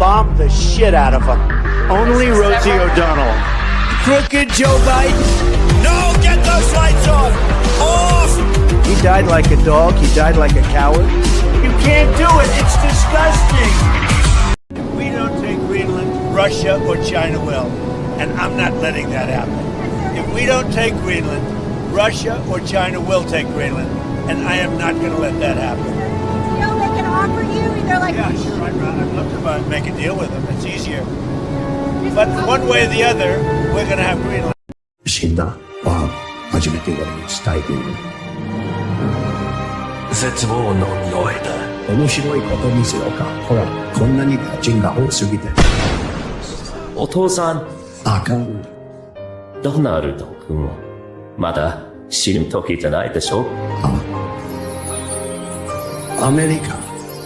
bomb the shit out of them. Only Rosie O'Donnell. Crooked Joe Biden. No, get those lights off! Off! He died like a dog. He died like a coward. You can't do it. It's disgusting. If we don't take Greenland, Russia or China will. And I'm not letting that happen. If we don't take Greenland, Russia or China will take Greenland. And I am not going to let that happen. Deal they can offer you? Either like yeah, sure. I'd love to make a deal with them. It's easier. But one way or the other, we're going to have Greenland. 死んだは初めて俺に伝えている。絶望の匂いだ。面白いこと見せようか。ほら、こんなにガチンが多すぎて。お父さん。あかん。ドナルド君はまだ死ぬ時じゃないでしょ。アメリカ、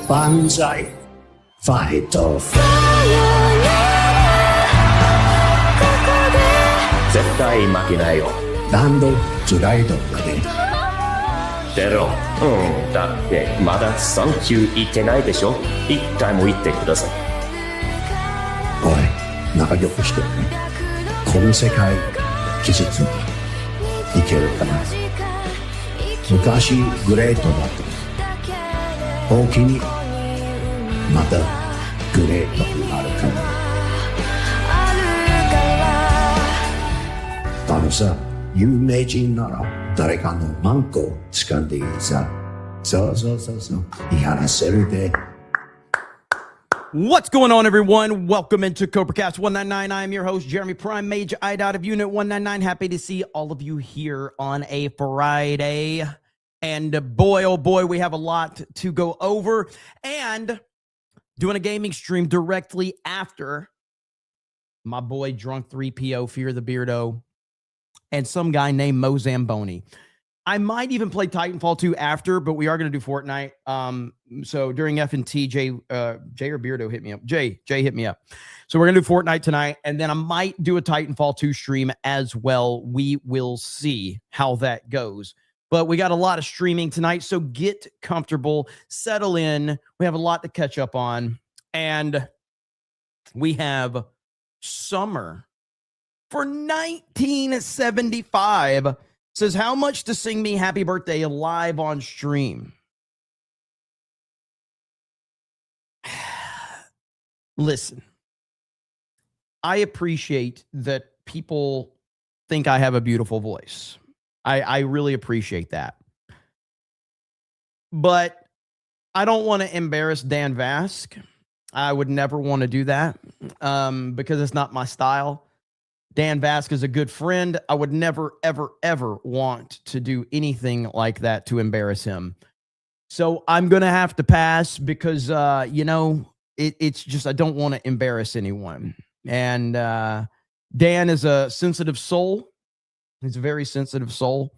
万歳、ファイト。絶対負けないよ。ランドズライドだね。出ろ。だってまだサンキュー言ってないでしょ。一回も言ってください。おい、仲良くしてね。この世界、季節にいけるかな。昔グレートだった。大きにまたグレートになるかな。あのさ、有名人なら誰かのマンコを掴んでいいさ。そうそうそうそう。やらせるで。What's going on, everyone? Welcome into CobraCast 199. I am your host, Jeremy Prime, Major I out of Unit 199. Happy to see all of you here on a Friday. And boy, oh boy, we have a lot to go over. And doing a gaming stream directly after my boy Drunk 3PO, Fear the Beardo, and some guy named Mo Zamboni. I might even play Titanfall 2 after, but we are going to do Fortnite. So during F&T, Jay or Beardo hit me up. Jay hit me up. So we're going to do Fortnite tonight, and then I might do a Titanfall 2 stream as well. We will see how that goes. But we got a lot of streaming tonight, so get comfortable, settle in. We have a lot to catch up on, and we have Summer for 1975 says, how much to sing me happy birthday live on stream? Listen, I appreciate that people think I have a beautiful voice. I really appreciate that. But I don't want to embarrass Dan Vask. I would never want to do that because it's not my style. Dan Vask is a good friend. I would never, ever, ever want to do anything like that to embarrass him. So I'm going to have to pass because, it's just I don't want to embarrass anyone. And Dan is a sensitive soul. He's a very sensitive soul.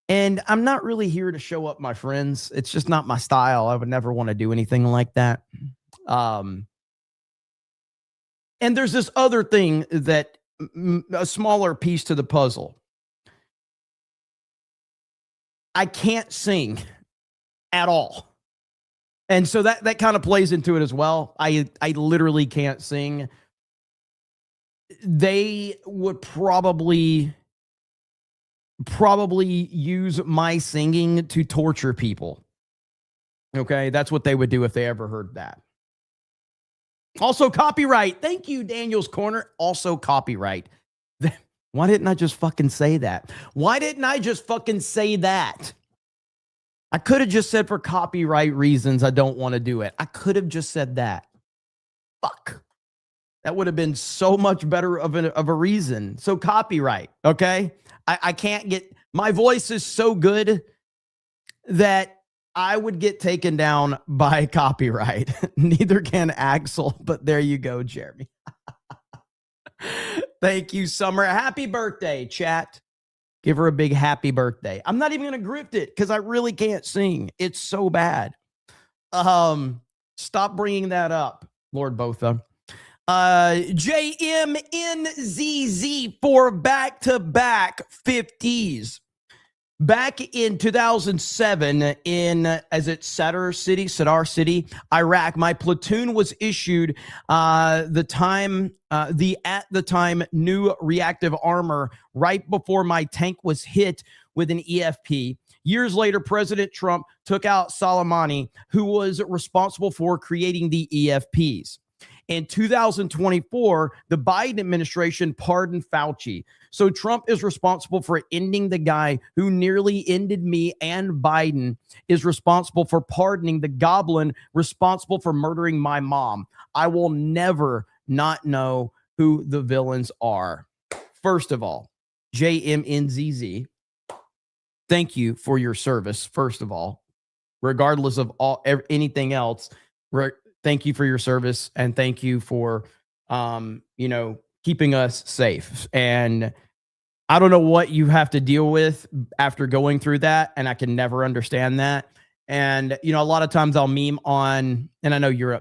And I'm not really here to show up my friends. It's just not my style. I would never want to do anything like that. And there's this other thing that a smaller piece to the puzzle. I can't sing at all. And so that kind of plays into it as well. I literally can't sing. They would probably use my singing to torture people. Okay, that's what they would do if they ever heard that. Also, copyright. Thank you, Daniel's Corner. Also, copyright. Why didn't I just fucking say that? Why didn't I just fucking say that? I could have just said for copyright reasons I don't want to do it. I could have just said that. Fuck. That would have been so much better of a reason. So copyright, okay? I can't get... My voice is so good that I would get taken down by copyright. Neither can Axel, but there you go, Jeremy. Thank you, Summer. Happy birthday, chat. Give her a big happy birthday. I'm not even going to grift it because I really can't sing. It's so bad. Stop bringing that up, Lord Botha. JMNZZ for back-to-back 50s. Back in 2007 in, Sadr City, Iraq, my platoon was issued at the time new reactive armor right before my tank was hit with an EFP. Years later, President Trump took out Soleimani, who was responsible for creating the EFPs. In 2024, the Biden administration pardoned Fauci. So Trump is responsible for ending the guy who nearly ended me, and Biden is responsible for pardoning the goblin responsible for murdering my mom. I will never not know who the villains are. First of all, JMNZZ, thank you for your service, first of all. Regardless of anything else, thank you for your service, and thank you for, keeping us safe. And I don't know what you have to deal with after going through that, and I can never understand that. And, a lot of times I'll meme on, and I know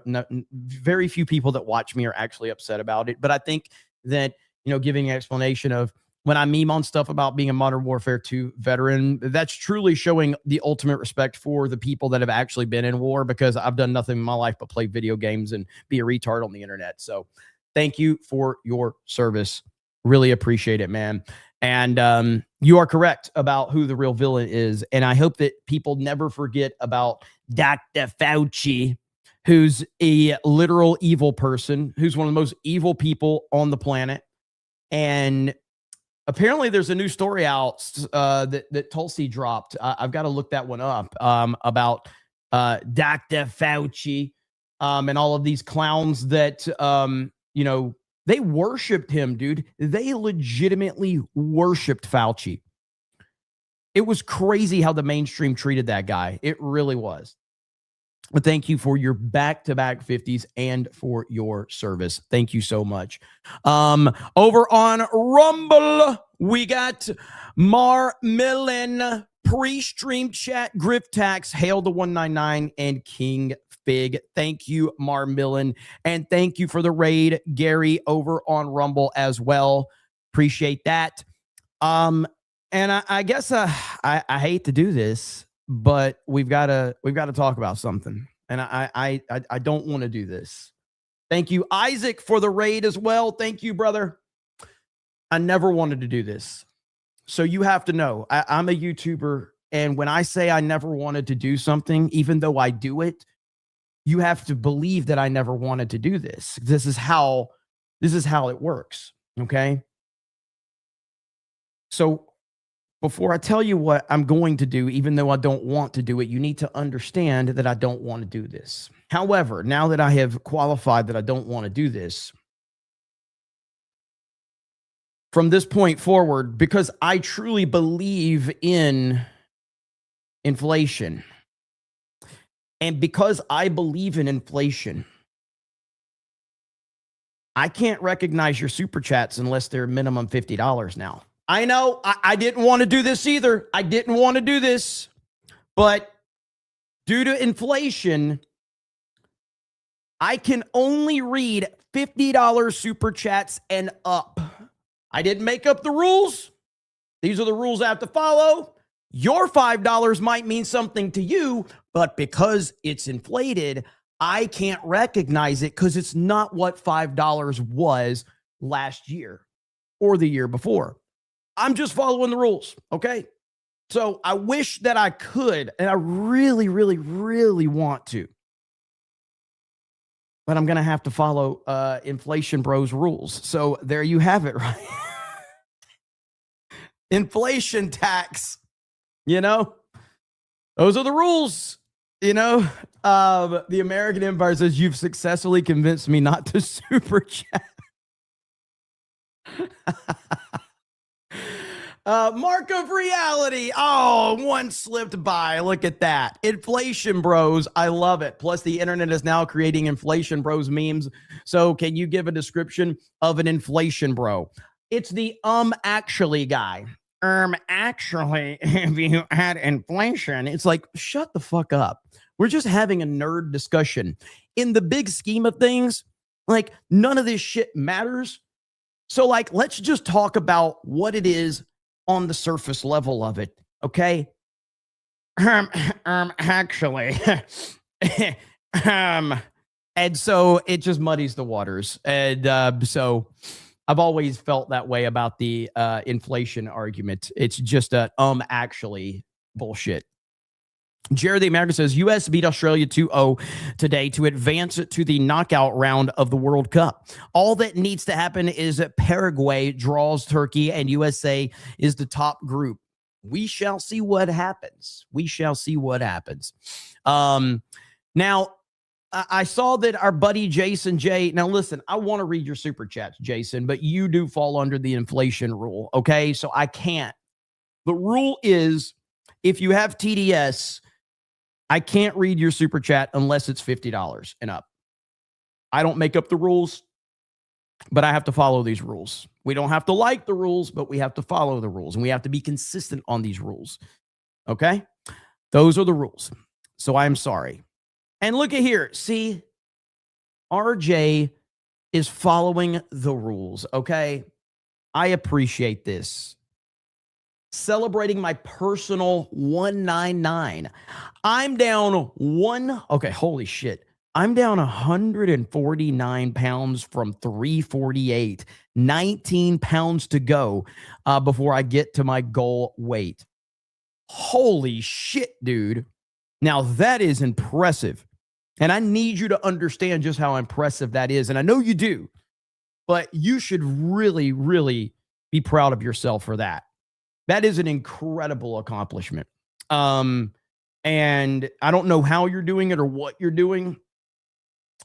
very few people that watch me are actually upset about it, but I think that, giving an explanation of when I meme on stuff about being a Modern Warfare 2 veteran, that's truly showing the ultimate respect for the people that have actually been in war, because I've done nothing in my life but play video games and be a retard on the internet. So thank you for your service. Really appreciate it, man. And you are correct about who the real villain is. And I hope that people never forget about Dr. Fauci, who's a literal evil person, who's one of the most evil people on the planet. And apparently there's a new story out that Tulsi dropped. I've got to look that one up about Dr. Fauci and all of these clowns that, they worshiped him, dude. They legitimately worshiped Fauci. It was crazy how the mainstream treated that guy. It really was. But thank you for your back-to-back 50s and for your service. Thank you so much. Over on Rumble, we got Mar Millen, pre-stream chat, Griff Tax, Hail the 199, and King Fig. Thank you, Mar Millen. And thank you for the raid, Gary, over on Rumble as well. Appreciate that. And I guess I hate to do this, but we've got to talk about something. And I don't want to do this. Thank you, Isaac, for the raid as well. Thank you, brother. I never wanted to do this. So you have to know, I'm a YouTuber. And when I say I never wanted to do something, even though I do it, you have to believe that I never wanted to do this. This is how it works. Okay. So before I tell you what I'm going to do, even though I don't want to do it, you need to understand that I don't want to do this. However, now that I have qualified that I don't want to do this, from this point forward, because I truly believe in inflation, and because I believe in inflation, I can't recognize your super chats unless they're minimum $50 now. I know I didn't want to do this either. I didn't want to do this. But due to inflation, I can only read $50 super chats and up. I didn't make up the rules. These are the rules I have to follow. Your $5 might mean something to you, but because it's inflated, I can't recognize it because it's not what $5 was last year or the year before. I'm just following the rules, okay? So I wish that I could, and I really, really, really want to. But I'm going to have to follow Inflation Bros rules. So there you have it, right? Inflation tax, those are the rules, The American Empire says, you've successfully convinced me not to super chat. Mark of reality. Oh, one slipped by. Look at that. Inflation Bros. I love it. Plus, the internet is now creating Inflation Bros memes. So can you give a description of an inflation bro? It's the actually guy. Actually, if you had inflation, it's like, shut the fuck up. We're just having a nerd discussion. In the big scheme of things, like, none of this shit matters. So, like, let's just talk about what it is on the surface level of it. Okay. Actually, and so it just muddies the waters. And so I've always felt that way about the inflation argument. It's just a actually bullshit. Jared the American says, U.S. beat Australia 2-0 today to advance to the knockout round of the World Cup. All that needs to happen is that Paraguay draws Turkey and USA is the top group. We shall see what happens. We shall see what happens. Now, I saw that our buddy Jason J. Now, listen, I want to read your super chats, Jason, but you do fall under the inflation rule, okay? So I can't. The rule is if you have TDS, I can't read your super chat unless it's $50 and up. I don't make up the rules, but I have to follow these rules. We don't have to like the rules, but we have to follow the rules, and we have to be consistent on these rules. Okay? Those are the rules. So I'm sorry. And look at here. See, RJ is following the rules. Okay? I appreciate this. Celebrating my personal 199. I'm down okay, holy shit. I'm down 149 pounds from 348. 19 pounds to go before I get to my goal weight. Holy shit, dude. Now that is impressive. And I need you to understand just how impressive that is. And I know you do, but you should really, really be proud of yourself for that. That is an incredible accomplishment. And I don't know how you're doing it or what you're doing,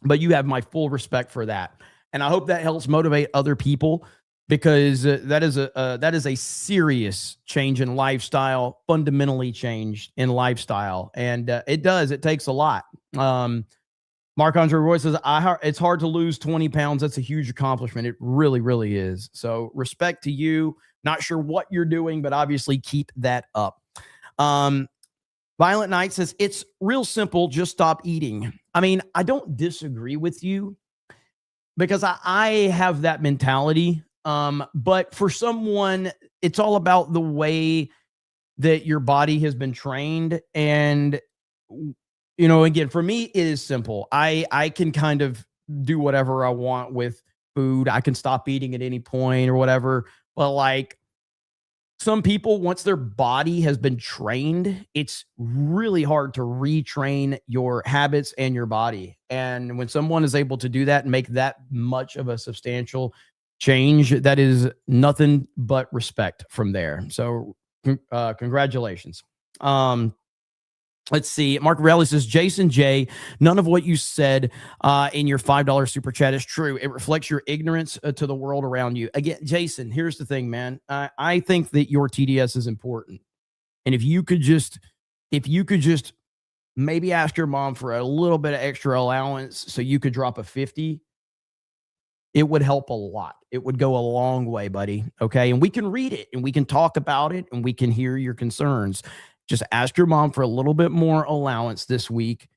but you have my full respect for that. And I hope that helps motivate other people, because that is a serious change in lifestyle, fundamentally changed in lifestyle. And it takes a lot. Marc-Andre Roy says, it's hard to lose 20 pounds. That's a huge accomplishment. It really, really is. So respect to you. Not sure what you're doing, but obviously keep that up. Violent Knight says, it's real simple. Just stop eating. I mean, I don't disagree with you, because I have that mentality. But for someone, it's all about the way that your body has been trained. And, you know, again, for me, it is simple. I can kind of do whatever I want with food. I can stop eating at any point or whatever. But like some people, once their body has been trained, it's really hard to retrain your habits and your body. And when someone is able to do that and make that much of a substantial change, that is nothing but respect from there. So congratulations. Let's see. Mark Raleigh says, Jason J., none of what you said in your $5 super chat is true. It reflects your ignorance to the world around you. Again, Jason, here's the thing, man. I think that your TDS is important. And if you could just maybe ask your mom for a little bit of extra allowance so you could drop a 50, it would help a lot. It would go a long way, buddy. Okay. And we can read it and we can talk about it and we can hear your concerns. Just ask your mom for a little bit more allowance this week,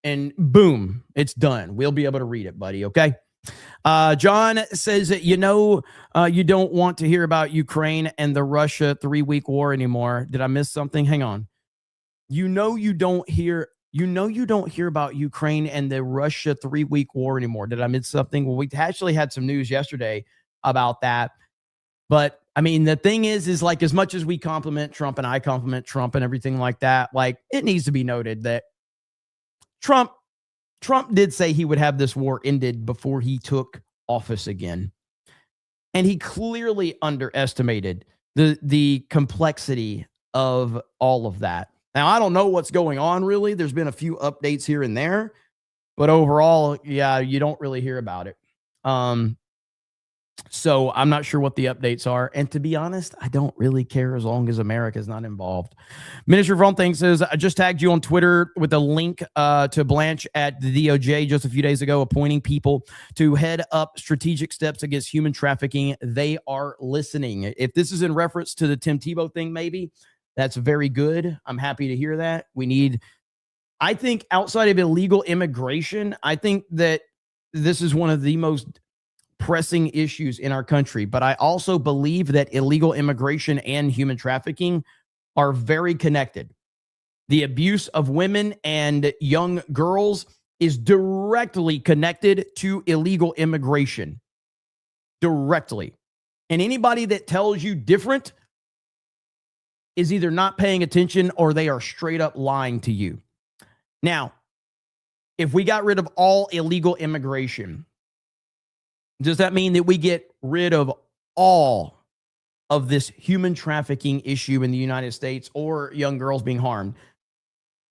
and boom, it's done. We'll be able to read it, buddy. Okay. John says that, you don't want to hear about Ukraine and the Russia 3-week war anymore. Did I miss something? Hang on. You don't hear about Ukraine and the Russia 3-week war anymore. Did I miss something? Well, we actually had some news yesterday about that. But I mean, the thing is like, as much as we compliment Trump and I compliment Trump and everything like that, like, it needs to be noted that Trump did say he would have this war ended before he took office again. And he clearly underestimated the complexity of all of that. Now, I don't know what's going on, really. There's been a few updates here and there, but overall, yeah, you don't really hear about it. So I'm not sure what the updates are. And to be honest, I don't really care as long as America is not involved. Minister of Wrong Things says, I just tagged you on Twitter with a link to Blanche at the DOJ just a few days ago, appointing people to head up strategic steps against human trafficking. They are listening. If this is in reference to the Tim Tebow thing, maybe that's very good. I'm happy to hear that. I think outside of illegal immigration, I think that this is one of the most pressing issues in our country. But I also believe that illegal immigration and human trafficking are very connected. The abuse of women and young girls is directly connected to illegal immigration. Directly. And anybody that tells you different is either not paying attention or they are straight up lying to you. Now, if we got rid of all illegal immigration, does that mean that we get rid of all of this human trafficking issue in the United States or young girls being harmed?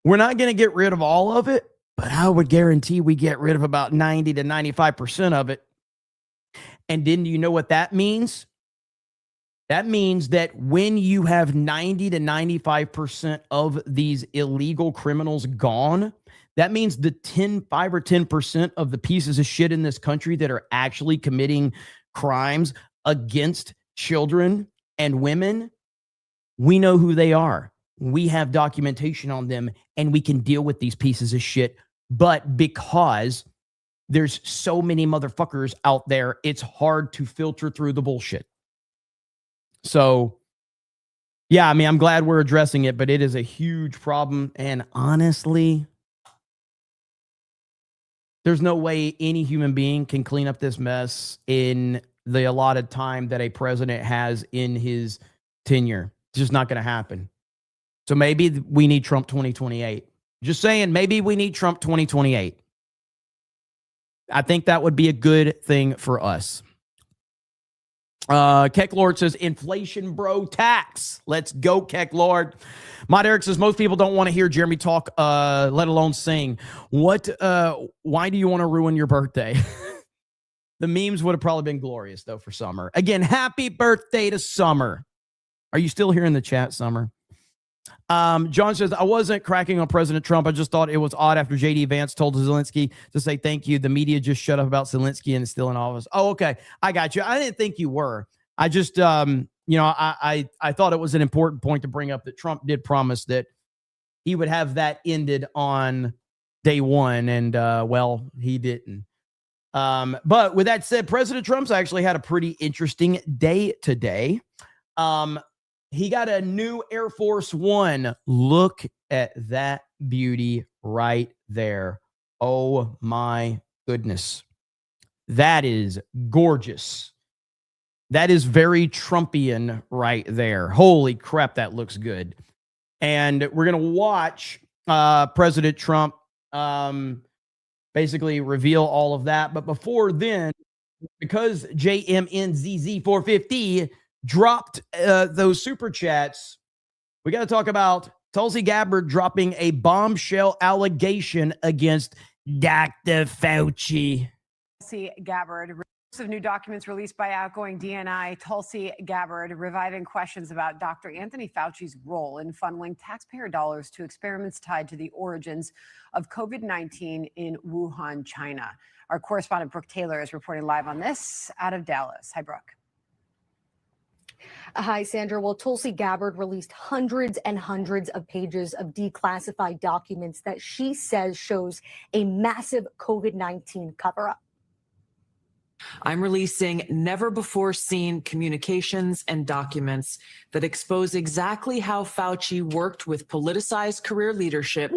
We're not going to get rid of all of it, but I would guarantee we get rid of about 90 to 95% of it. And then you know what that means? That means that when you have 90 to 95% of these illegal criminals gone, that means the 5 or 10% of the pieces of shit in this country that are actually committing crimes against children and women, we know who they are. We have documentation on them and we can deal with these pieces of shit. But because there's so many motherfuckers out there, it's hard to filter through the bullshit. So, yeah, I mean, I'm glad we're addressing it, but it is a huge problem. And honestly, there's no way any human being can clean up this mess in the allotted time that a president has in his tenure. It's just not going to happen. So maybe we need Trump 2028. Just saying, maybe we need Trump 2028. I think that would be a good thing for us. Keck Lord says, inflation, bro, tax. Let's go, Keck Lord. Mod Eric says, most people don't want to hear Jeremy talk, let alone sing. Why do you want to ruin your birthday? The memes would have probably been glorious, though, for Summer. Again, happy birthday to Summer. Are you still here in the chat, Summer? John says, I wasn't cracking on President Trump. I just thought it was odd after J.D. Vance told Zelensky to say thank you. The media just shut up about Zelensky and is still in office. Oh, okay. I got you. I didn't think you were. I just, I thought it was an important point to bring up that Trump did promise that he would have that ended on day one. And, well, he didn't. But with that said, President Trump's actually had a pretty interesting day today. He got a new Air Force One. Look at that beauty right there. Oh my goodness. That is gorgeous. That is very Trumpian right there. Holy crap, that looks good. And we're going to watch President Trump basically reveal all of that. But before then, because JMNZZ 450 dropped those super chats, we got to talk about Tulsi Gabbard dropping a bombshell allegation against Dr. Fauci. Tulsi Gabbard. Of new documents released by outgoing DNI, Tulsi Gabbard reviving questions about Dr. Anthony Fauci's role in funneling taxpayer dollars to experiments tied to the origins of COVID-19 in Wuhan, China. Our correspondent Brooke Taylor is reporting live on this out of Dallas. Hi, Brooke. Hi, Sandra. Well, Tulsi Gabbard released hundreds and hundreds of pages of declassified documents that she says shows a massive COVID-19 cover-up. I'm releasing never-before-seen communications and documents that expose exactly how Fauci worked with politicized career leadership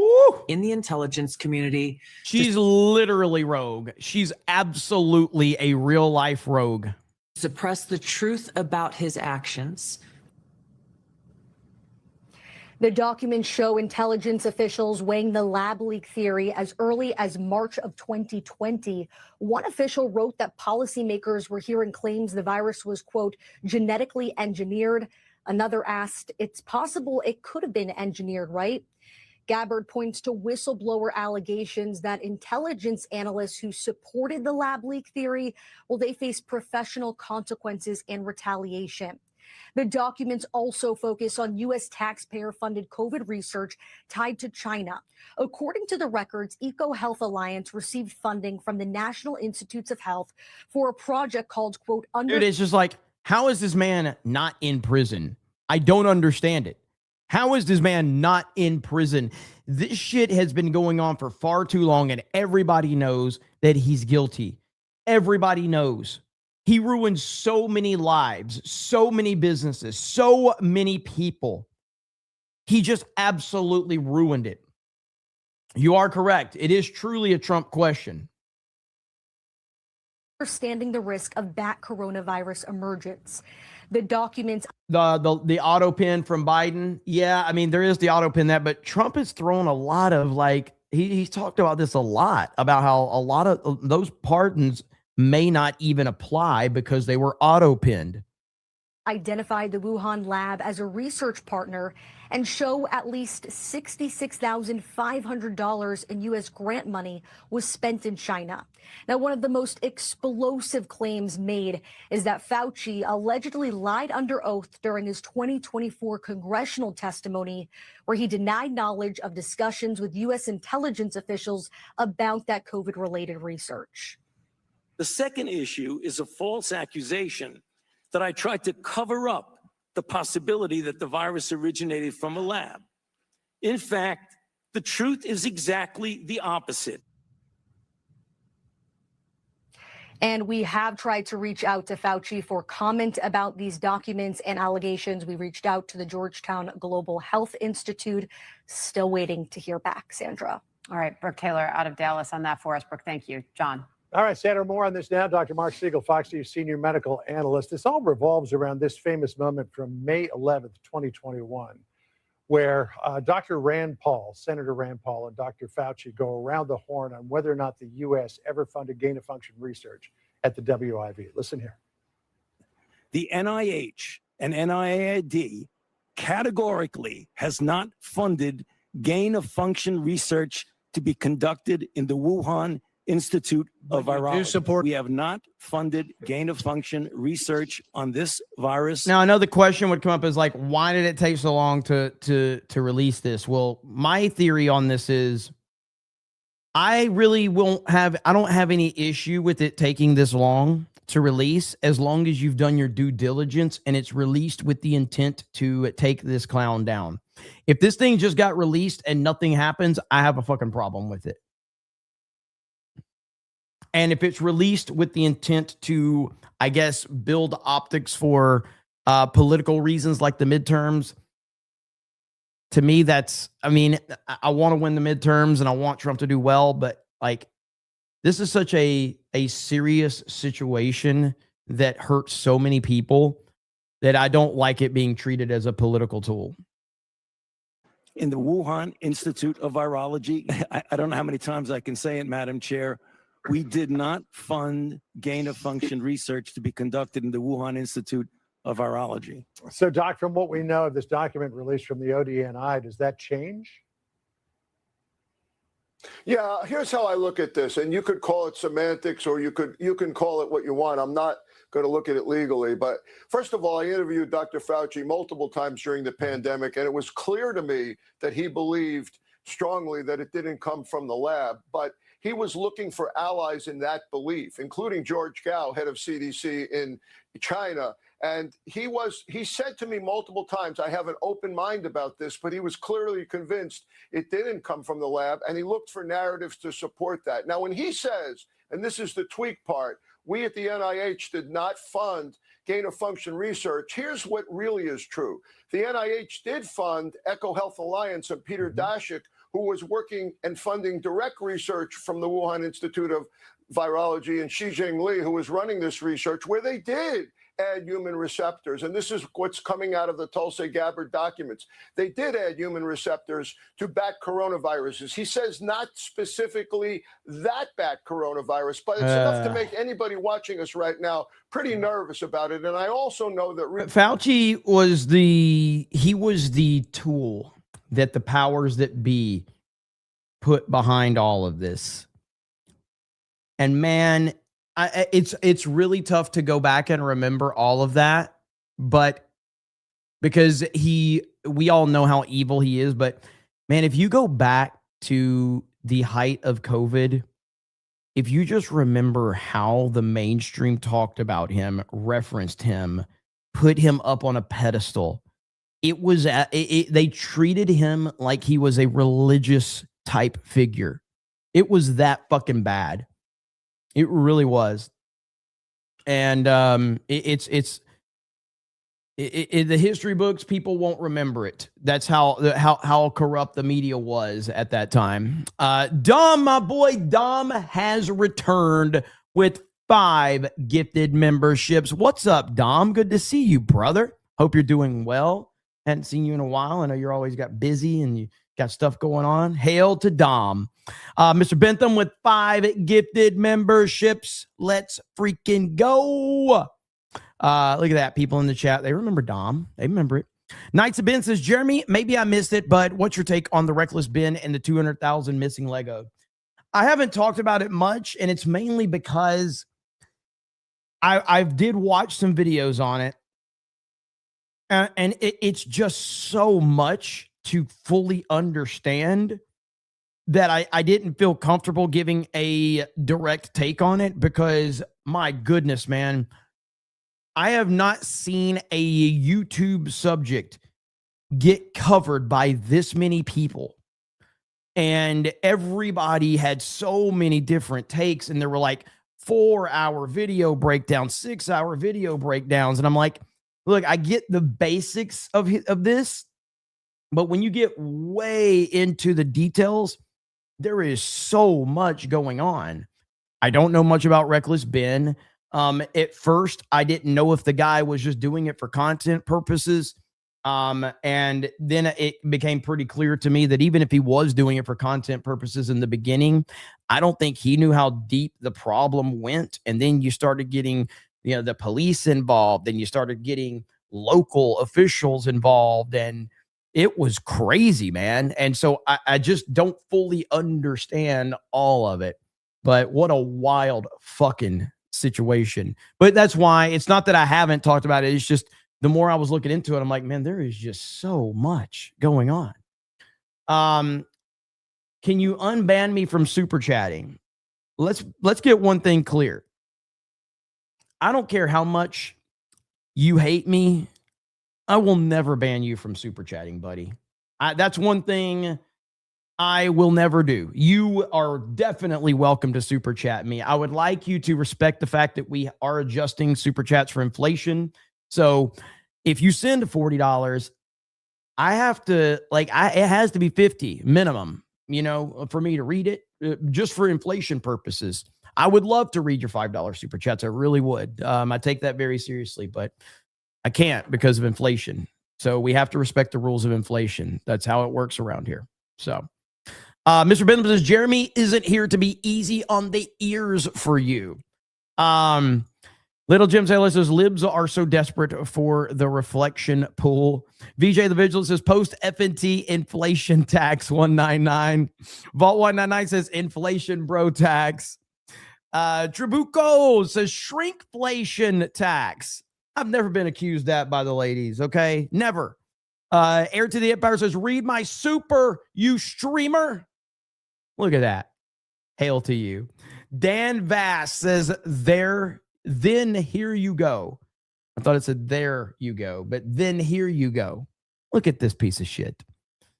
in the intelligence community. She's literally rogue. She's absolutely a real-life rogue. Suppress the truth about his actions. The documents show intelligence officials weighing the lab leak theory as early as March of 2020. One official wrote that policymakers were hearing claims the virus was, quote, genetically engineered. Another asked, it's possible it could have been engineered, right? Gabbard points to whistleblower allegations that intelligence analysts who supported the lab leak theory, well, they face professional consequences and retaliation. The documents also focus on U.S. taxpayer-funded COVID research tied to China. According to the records, EcoHealth Alliance received funding from the National Institutes of Health for a project called, quote, Dude, it's just like, how is this man not in prison? I don't understand it. How is this man not in prison? This shit has been going on for far too long, and everybody knows that he's guilty. Everybody knows. He ruined so many lives, so many businesses, so many people. He just absolutely ruined it. You are correct. It is truly a Trump question. Understanding the risk of bat coronavirus emergence. The documents. The auto pin from Biden. Yeah, I mean, there is the auto pin that, but Trump has thrown a lot of like, he's talked about this a lot, about how a lot of those pardons may not even apply because they were auto pinned. Identified the Wuhan lab as a research partner and show at least $66,500 in U.S. grant money was spent in China. Now, one of the most explosive claims made is that Fauci allegedly lied under oath during his 2024 congressional testimony, where he denied knowledge of discussions with U.S. intelligence officials about that COVID-related research. The second issue is a false accusation that I tried to cover up the possibility that the virus originated from a lab. In fact, the truth is exactly the opposite. And we have tried to reach out to Fauci for comment about these documents and allegations. We reached out to the Georgetown Global Health Institute. Still waiting to hear back, Sandra. All right, Brooke Taylor out of Dallas on that for us. Brooke, thank you. John. All right, Sandra, more on this now. Dr. Mark Siegel, Fox News senior medical analyst. This all revolves around this famous moment from May 11th, 2021, where Dr. Rand Paul, Senator Rand Paul, and Dr. Fauci go around the horn on whether or not the U.S. ever funded gain-of-function research at the WIV. Listen here. The NIH and NIAID categorically has not funded gain-of-function research to be conducted in the Wuhan Institute of Virology. We have not funded gain-of-function research on this virus. Now, I know the question would come up is like, why did it take so long to release this? Well, my theory on this is I don't have any issue with it taking this long to release, as long as you've done your due diligence and it's released with the intent to take this clown down. If this thing just got released and nothing happens, I have a fucking problem with it. And if it's released with the intent to, I guess, build optics for political reasons like the midterms, to me, I want to win the midterms and I want Trump to do well. But like, this is such a serious situation that hurts so many people that I don't like it being treated as a political tool. In the Wuhan Institute of Virology, I don't know how many times I can say it, Madam Chair, we did not fund gain-of-function research to be conducted in the Wuhan Institute of Virology. So, Doc, from what we know of this document released from the ODNI, does that change? Yeah, here's how I look at this, and you could call it semantics or you can call it what you want. I'm not going to look at it legally, but first of all, I interviewed Dr. Fauci multiple times during the pandemic, and it was clear to me that he believed strongly that it didn't come from the lab, but he was looking for allies in that belief, including George Gao, head of CDC in China. And he said to me multiple times, I have an open mind about this, but he was clearly convinced it didn't come from the lab, and he looked for narratives to support that. Now, when he says, and this is the tweak part, we at the NIH did not fund gain-of-function research, here's what really is true. The NIH did fund EcoHealth Alliance and Peter Daszak, who was working and funding direct research from the Wuhan Institute of Virology, and Xi Li, who was running this research, where they did add human receptors. And this is what's coming out of the Tulsi Gabbard documents. They did add human receptors to bat coronaviruses. He says not specifically that bat coronavirus, but it's enough to make anybody watching us right now pretty nervous about it. And I also know that Fauci was the tool that the powers that be put behind all of this. And man, it's really tough to go back and remember all of that, but because we all know how evil he is. But man, if you go back to the height of COVID, if you just remember how the mainstream talked about him, referenced him, put him up on a pedestal, they treated him like he was a religious type figure. It was that fucking bad. It really was. And it's In the history books, people won't remember it. That's how corrupt the media was at that time. Dom, my boy Dom, has returned with 5 gifted memberships. What's up, Dom? Good to see you, brother. Hope you're doing well. Hadn't seen you in a while. I know you're always got busy and you got stuff going on. Hail to Dom. Mr. Bentham with 5 gifted memberships. Let's freaking go. Look at that. People in the chat. They remember Dom. They remember it. Knights of Ben says, Jeremy, maybe I missed it, but what's your take on the Reckless Ben and the 200,000 missing Lego? I haven't talked about it much, and it's mainly because I did watch some videos on it, and it's just so much to fully understand that I didn't feel comfortable giving a direct take on it because, my goodness, man, I have not seen a YouTube subject get covered by this many people. And everybody had so many different takes, and there were like 4-hour video breakdowns, 6-hour video breakdowns. And I'm like, look, I get the basics of this, but when you get way into the details, there is so much going on. I don't know much about Reckless Ben. At first, I didn't know if the guy was just doing it for content purposes. And then it became pretty clear to me that even if he was doing it for content purposes in the beginning, I don't think he knew how deep the problem went. And then you started getting, the police involved, and you started getting local officials involved, and it was crazy, man. And so I just don't fully understand all of it, but what a wild fucking situation. But that's why it's not that I haven't talked about it. It's just the more I was looking into it, I'm like, man, there is just so much going on. Can you unban me from super chatting? Let's get one thing clear. I don't care how much you hate me. I will never ban you from super chatting, buddy. That's one thing I will never do. You are definitely welcome to super chat me. I would like you to respect the fact that we are adjusting super chats for inflation. So if you send $40, I have to it has to be 50 minimum, for me to read it, just for inflation purposes. I would love to read your $5 super chats. I really would. I take that very seriously, but I can't because of inflation. So we have to respect the rules of inflation. That's how it works around here. So Mr. Bentham says, Jeremy isn't here to be easy on the ears for you. Little Jim Saylor says, libs are so desperate for the reflection pool. VJ the Vigilant says, post FNT inflation tax 199. Vault 199 says, inflation bro tax. Tribuco says, shrinkflation tax. I've never been accused that by the ladies, okay? Never. Heir to the Empire says, read my super, you streamer. Look at that. Hail to you. Dan Vass says, then here you go. I thought it said there you go, but then here you go. Look at this piece of shit.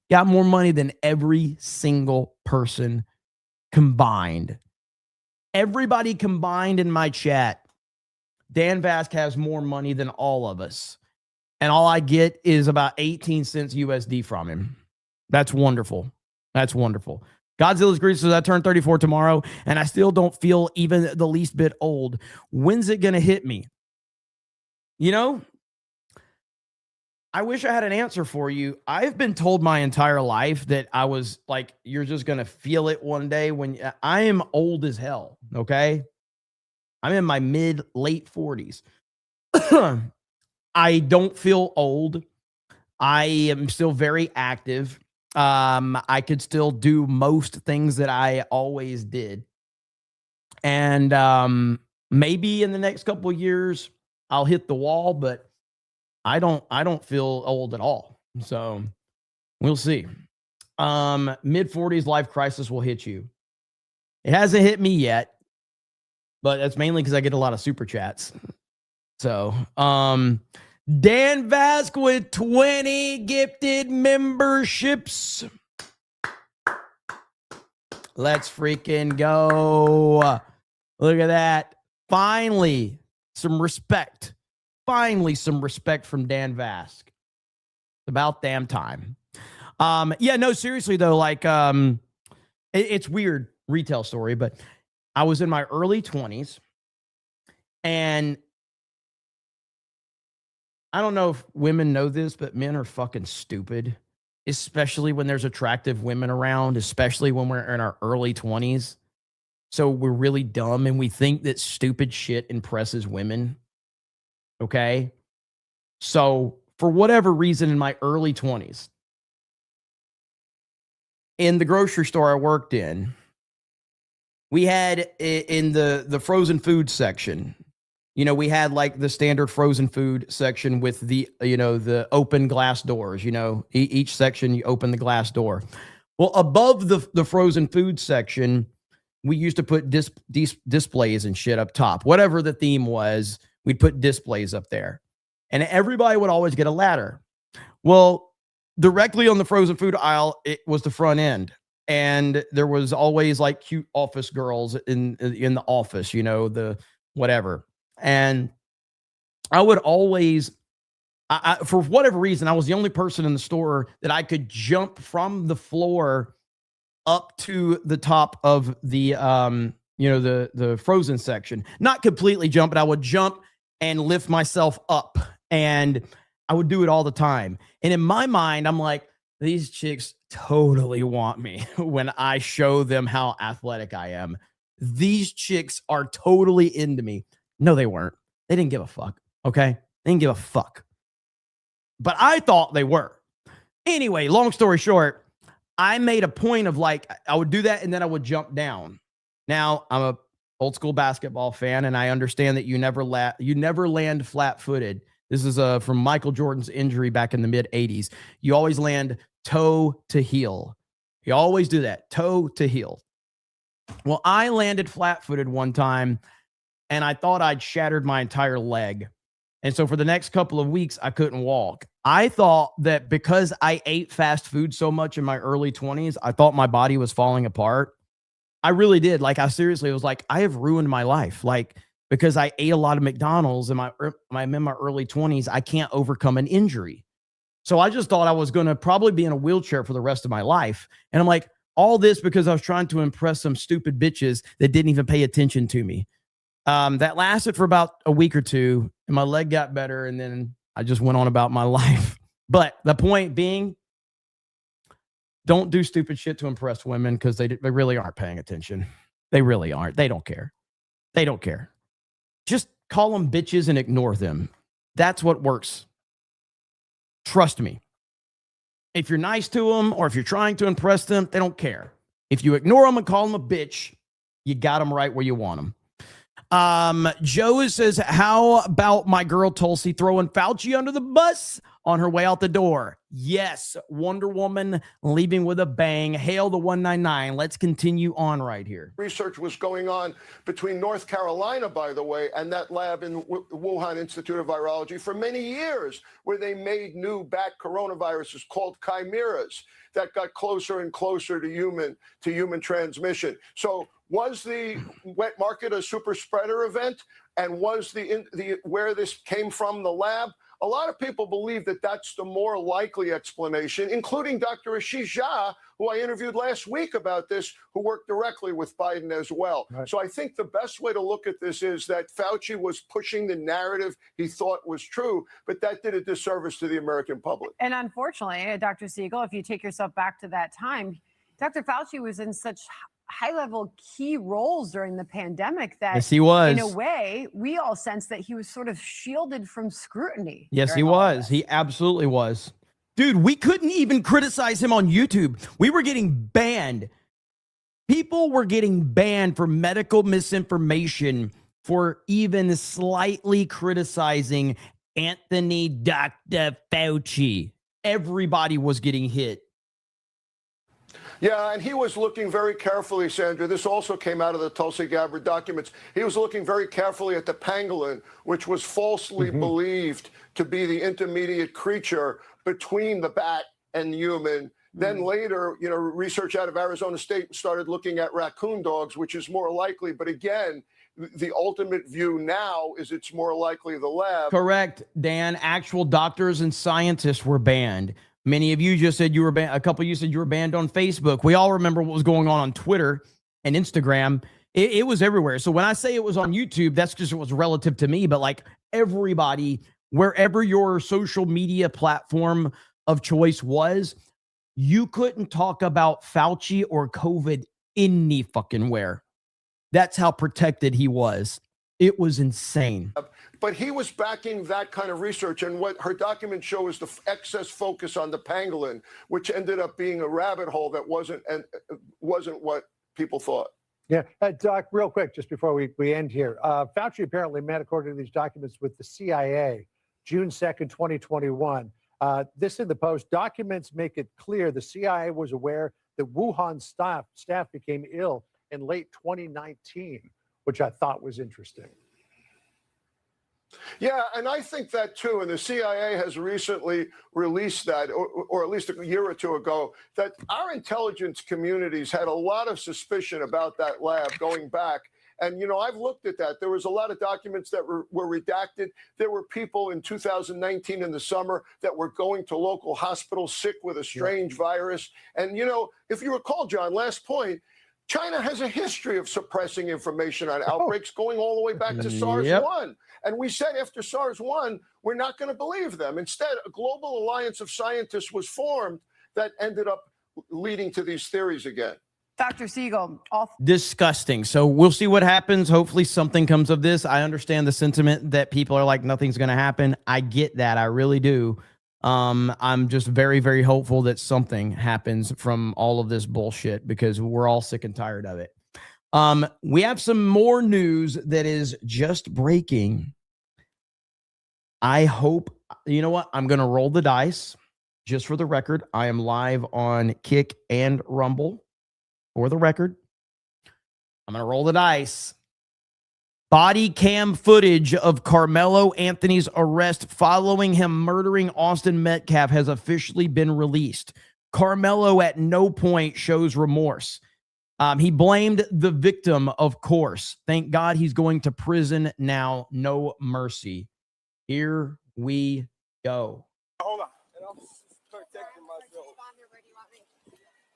Got more money than every single person combined. Everybody combined in my chat. Dan Vask has more money than all of us. And all I get is about 18 cents USD from him. That's wonderful. That's wonderful. Godzilla's Grease says, I turn 34 tomorrow, and I still don't feel even the least bit old. When's it going to hit me? I wish I had an answer for you. I've been told my entire life that I was like, you're just going to feel it one day when I am old as hell. Okay. I'm in my late 40s. I don't feel old. I am still very active. I could still do most things that I always did. And maybe in the next couple of years I'll hit the wall, but I don't feel old at all. So we'll see. Mid-40s life crisis will hit you. It hasn't hit me yet, but that's mainly because I get a lot of super chats. So, Dan Vask with 20 gifted memberships. Let's freaking go. Look at that. Finally, some respect finally some respect from Dan Vask. About damn time. Yeah, no, seriously though, like it's weird retail story, but I was in my early 20s and I don't know if women know this, but men are fucking stupid, especially when there's attractive women around, especially when we're in our early 20s. So we're really dumb and we think that stupid shit impresses women. Okay. So for whatever reason, in my early 20s, in the grocery store I worked in, we had in the frozen food section, you know, we had like the standard frozen food section with the, you know, the open glass doors, you know, each section you open the glass door. Well, above the frozen food section, we used to put displays and shit up top. Whatever the theme was, we'd put displays up there. And everybody would always get a ladder. Well, directly on the frozen food aisle, it was the front end. And there was always like cute office girls in the office, you know, the whatever. And I would always, for whatever reason, I was the only person in the store that I could jump from the floor up to the top of the, you know, the frozen section. Not completely jump, but I would jump and lift myself up. And I would do it all the time. And in my mind, I'm like, these chicks totally want me when I show them how athletic I am. These chicks are totally into me. No, they weren't. They didn't give a fuck. Okay. They didn't give a fuck. But I thought they were. Anyway, long story short, I made a point of like, I would do that and then I would jump down. Now, I'm a old school basketball fan and I understand that you never land flat footed. This is from Michael Jordan's injury back in the mid 80s. You always land toe to heel. You always do that, toe to heel. Well, I landed flat footed one time and I thought I'd shattered my entire leg. And so for the next couple of weeks, I couldn't walk. I thought that because I ate fast food so much in my early 20s, I thought my body was falling apart. I really did. Like, I seriously was like, I have ruined my life. Like, because I ate a lot of McDonald's and I'm in my early 20s, I can't overcome an injury. So I just thought I was going to probably be in a wheelchair for the rest of my life. And I'm like, all this because I was trying to impress some stupid bitches that didn't even pay attention to me. That lasted for about a week or two and my leg got better. And then I just went on about my life. But the point being, don't do stupid shit to impress women because they really aren't paying attention. They really aren't. They don't care. They don't care. Just call them bitches and ignore them. That's what works. Trust me. If you're nice to them or if you're trying to impress them, they don't care. If you ignore them and call them a bitch, you got them right where you want them. Joe says, how about my girl Tulsi throwing Fauci under the bus on her way out the door? Yes, Wonder Woman leaving with a bang. Hail the 199. Let's continue on right here. Research was going on between North Carolina, by the way, and that lab in Wuhan Institute of Virology for many years, where they made new bat coronaviruses called chimeras that got closer and closer to human transmission. So was the wet market a super spreader event? And was the where this came from, the lab? A lot of people believe that that's the more likely explanation, including Dr. Ashish Jha, who I interviewed last week about this, who worked directly with Biden as well. Right. So I think the best way to look at this is that Fauci was pushing the narrative he thought was true, but that did a disservice to the American public. And unfortunately, Dr. Siegel, if you take yourself back to that time, Dr. Fauci was in such high-level key roles during the pandemic that, yes, he was. In a way, we all sense that he was sort of shielded from scrutiny. Yes, he was. He absolutely was. Dude, we couldn't even criticize him on YouTube. We were getting banned. People were getting banned for medical misinformation for even slightly criticizing Anthony Dr. Fauci. Everybody was getting hit. Yeah, and he was looking very carefully, Sandra. This also came out of the Tulsi Gabbard documents. He was looking very carefully at the pangolin, which was falsely believed to be the intermediate creature between the bat and human Then later, research out of Arizona State started looking at raccoon dogs, which is more likely. But again, the ultimate view now is it's more likely the lab. Correct, Dan. Actual doctors and scientists were banned. Many of you just said you were banned. A couple of you said you were banned on Facebook. We all remember what was going on Twitter and Instagram. It was everywhere. So when I say it was on YouTube, that's just, it was relative to me. But like everybody, wherever your social media platform of choice was, you couldn't talk about Fauci or COVID any fucking where. That's how protected he was. It was insane. But he was backing that kind of research. And what her documents show is the excess focus on the pangolin, which ended up being a rabbit hole that wasn't what people thought. Yeah. Doc, real quick, just before we end here. Fauci apparently met, according to these documents, with the CIA June 2nd, 2021. This in the Post. Documents make it clear the CIA was aware that Wuhan staff became ill in late 2019, which I thought was interesting. Yeah, and I think that too. And the CIA has recently released that, or at least a year or two ago, that our intelligence communities had a lot of suspicion about that lab going back. And, I've looked at that. There was a lot of documents that were redacted. There were people in 2019 in the summer that were going to local hospitals sick with a strange virus. And, if you recall, John, last point, China has a history of suppressing information on outbreaks going all the way back to SARS-1. And we said after SARS-1, we're not going to believe them. Instead, a global alliance of scientists was formed that ended up leading to these theories again. Dr. Siegel, Disgusting. So we'll see what happens. Hopefully something comes of this. I understand the sentiment that people are like, nothing's going to happen. I get that. I really do. I'm just very, very hopeful that something happens from all of this bullshit because we're all sick and tired of it. We have some more news that is just breaking. I hope, you know what? I'm going to roll the dice just for the record. I am live on Kick and Rumble for the record. I'm going to roll the dice. Body cam footage of Carmelo Anthony's arrest following him murdering Austin Metcalf has officially been released. Carmelo at no point shows remorse. He blamed the victim, of course. Thank God he's going to prison now. No mercy. Here we go. Hold on.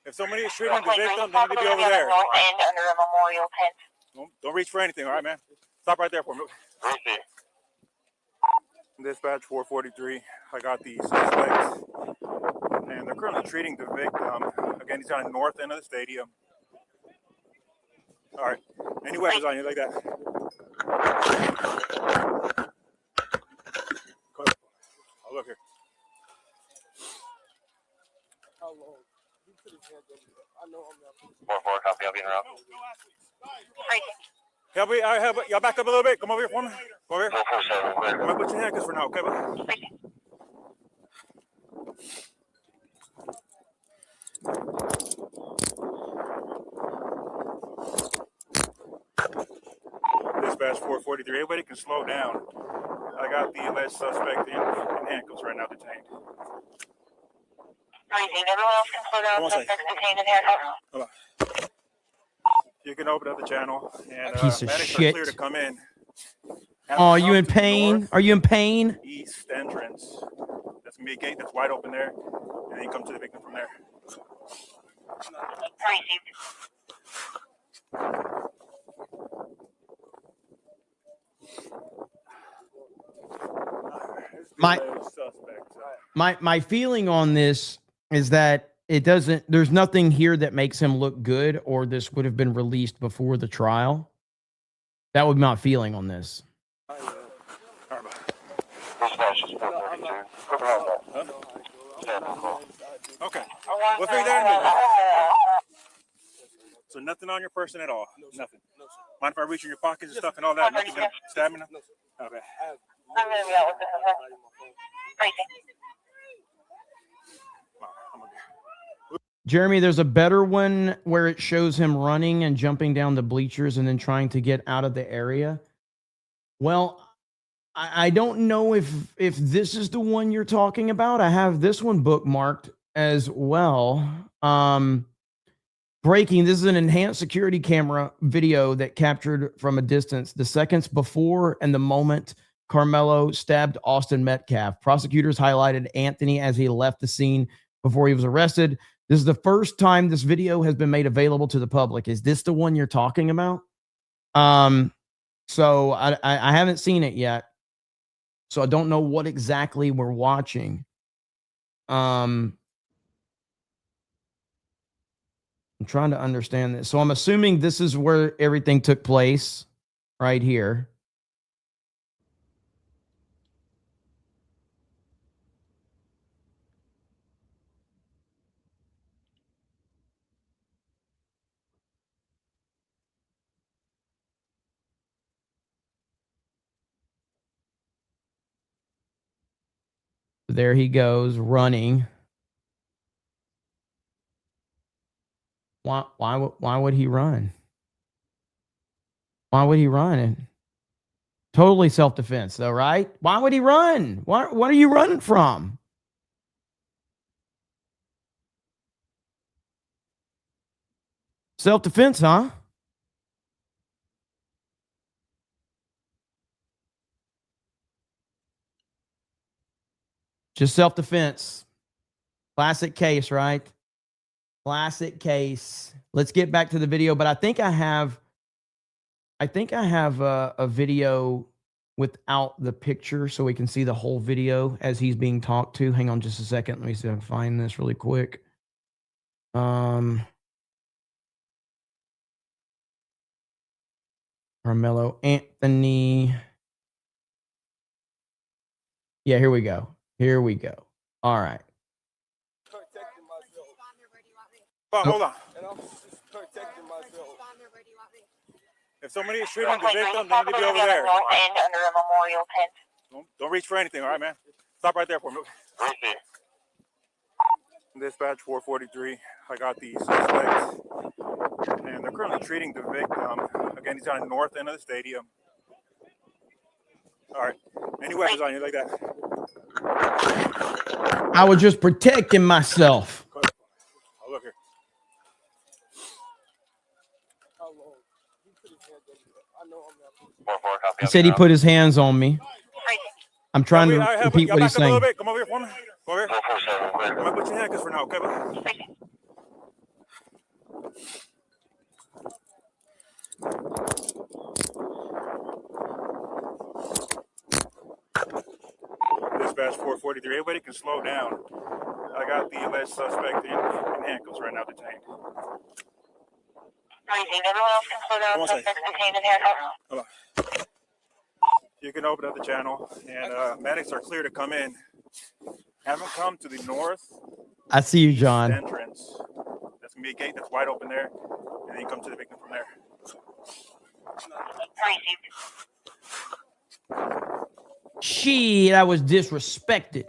If somebody is shooting the victim, they need to be over there. Don't reach for anything, all right, man? Stop right there for me. Dispatch 443. I got the suspect, and they're currently treating the victim. Again, he's on the north end of the stadium. All right. Any weapons on you like that? I'll look here. How long? I know I'm not. 4-4, copy. I'll be in route. Y'all back up a little bit. Come over here for me. Come over here. I'm gonna put your handcuffs for now, okay? Dispatch 443. Everybody can slow down. I got the alleged suspect in handcuffs right now, detained. Everyone else can slow down. Suspect detained in handcuffs. Hold on. You can open up the channel and piece of medics shit. are clear to come in. Oh, are you in pain? Are you in pain? East entrance. That's gonna be a gate that's wide open there, and then you come to the victim from there. My feeling on this is that there's nothing here that makes him look good, or this would have been released before the trial. That would be my feeling on this. Okay. We'll figure that out. So nothing on your person at all? Nothing? Mind if I reach in your pockets and stuff and all that? Nothing gonna stab me? Okay. I'm going to be out with this. Jeremy, there's a better one where it shows him running and jumping down the bleachers and then trying to get out of the area. Well, I don't know if this is the one you're talking about. I have this one bookmarked as well. Breaking, this is an enhanced security camera video that captured from a distance the seconds before and the moment Carmelo stabbed Austin Metcalf. Prosecutors highlighted Anthony as he left the scene before he was arrested. This is the first time this video has been made available to the public. Is this the one you're talking about? So I haven't seen it yet. So I don't know what exactly we're watching. I'm trying to understand this. So I'm assuming this is where everything took place, right here. There he goes running. Why would he run? Why would he run? Totally self-defense, though, right? Why would he run? What are you running from? Self-defense, huh? Just self-defense. Classic case, right? Classic case. Let's get back to the video, but I think I have a video without the picture so we can see the whole video as he's being talked to. Hang on just a second. Let me see if I can find this really quick. Carmelo Anthony. Yeah, here we go. Here we go. All right. Hold on. If somebody is shooting the victim, they need to be over there. Don't reach for anything, all right, man? Stop right there for me. Dispatch 443. I got the suspects, and they're currently treating the victim. Again, he's on the north end of the stadium. All right. Any weapons on you like that? I was just protecting myself. Oh, look here. He said he put his hands on me. I'm trying to repeat what he's saying. Come over here for me. Come over here. I'm going to put your handcuffs for now, okay? Dispatch 443. Everybody can slow down. I got the alleged suspect in handcuffs right now detained. Everyone else can slow down. Suspects detained in handcuffs. Hold on. You can open up the channel, and medics are clear to come in. Have them come to the north. I see you, John. Entrance. That's gonna be a gate that's wide open there, and then you come to the victim from there. Shit, I was disrespected.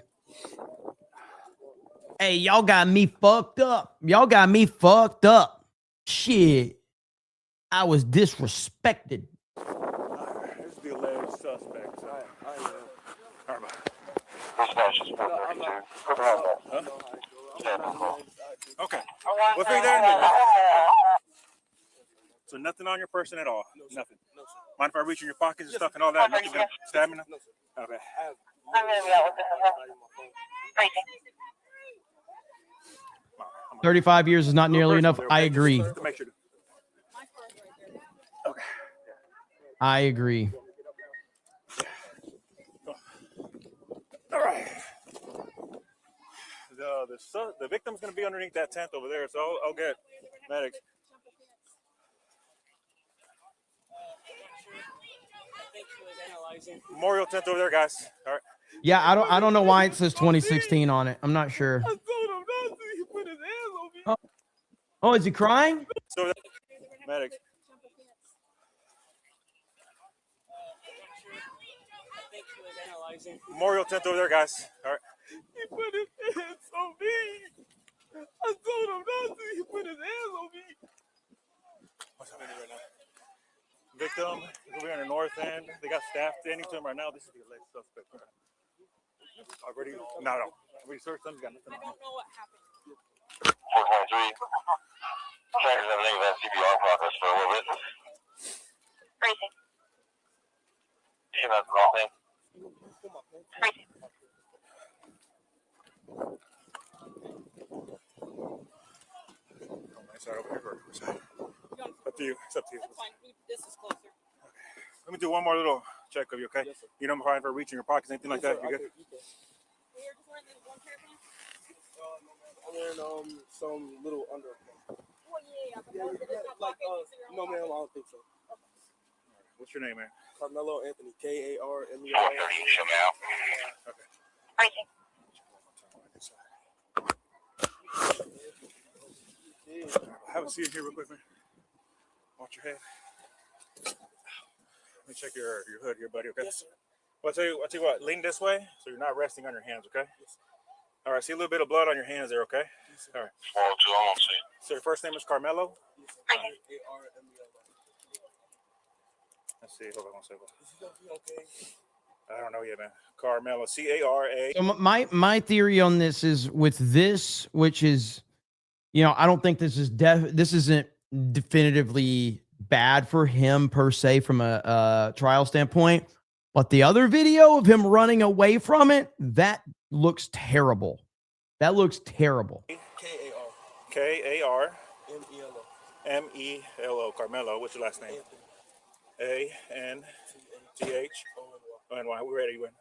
Hey, y'all got me fucked up. Y'all got me fucked up. Shit. I was disrespected. This is the alleged suspects. Okay. We'll figure that out. So nothing on your person at all? Nothing? Mind if I reach in your pockets and stuff and all that? Nothing gonna stab me? Okay. I'm going to be out with this. 35 years is not nearly enough. I agree. Okay. I agree. All right. The victim's going to be underneath that tent over there, so I'll get medics. Memorial tent over there, guys. All right. Yeah, I don't know why it says 2016 on it. I'm not sure. I told him not to. He put his hands on me. Oh, is he crying? So, medics. Memorial tent over there, guys. All right. He put his hands on me. I told him not to. He put his hands on me. What's happening right now? Victim is over here on the north end. They got staff standing to him right now. This is the alleged suspect. Already? No. We searched them. Got nothing on him. I don't know what happened. 423. Trackers have a negative CPR progress for a little bit. Racing. That's the wrong thing. Racing. Up to you. It's up to you. That's fine. This is closer. Okay. Let me do one more little check of you, okay? Yes, you don't mind for reaching your pockets, anything like that? You good? You're just wearing this one pair of pants? I'm wearing some little under. Well, yeah. No, ma'am, I don't think so. What's your name, man? Carmelo Anthony, K-A-R-M-E-L-O. 430, show me out. Okay. Racing. Have a seat here real quick, man. Watch your head. Let me check your hood here, buddy, okay? Yes, sir. Well, I'll tell you what, lean this way so you're not resting on your hands, okay? Yes, all right, see a little bit of blood on your hands there, okay? Yes, all right. 402, I'm on scene. So your first name is Carmelo? Racing. Let's see, hold on one second. Okay. I don't know yet, man. Carmelo, C-A-R-A. So my theory on this is with this, which is, you know, I don't think this isn't definitively bad for him per se from a trial standpoint, but the other video of him running away from it, that looks terrible. That looks terrible. K-A-R. K-A-R. M-E-L-O. M-E-L-O. Carmelo. What's your last name? A-N-T-H. O-N-Y. Where are you in?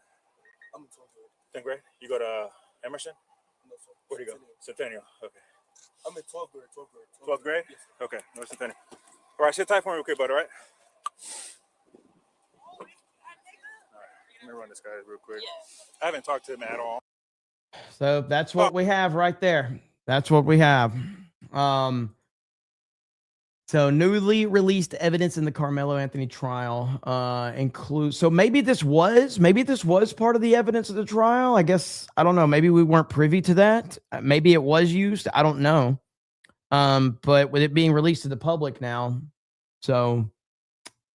I'm in 12th grade. 10th grade? You go to Emerson? No, sir. Where do you go? Centennial. Okay. I'm in 12th grade. 12th grade? Yes, sir. Okay. No, Centennial. All right, sit tight for me real quick, bud, all right? All right. Let me run this guy real quick. I haven't talked to him at all. So that's what we have right there. That's what we have. So newly released evidence in the Carmelo Anthony trial includes. So maybe this was part of the evidence of the trial. I guess I don't know. Maybe we weren't privy to that. Maybe it was used. I don't know. But with it being released to the public now, so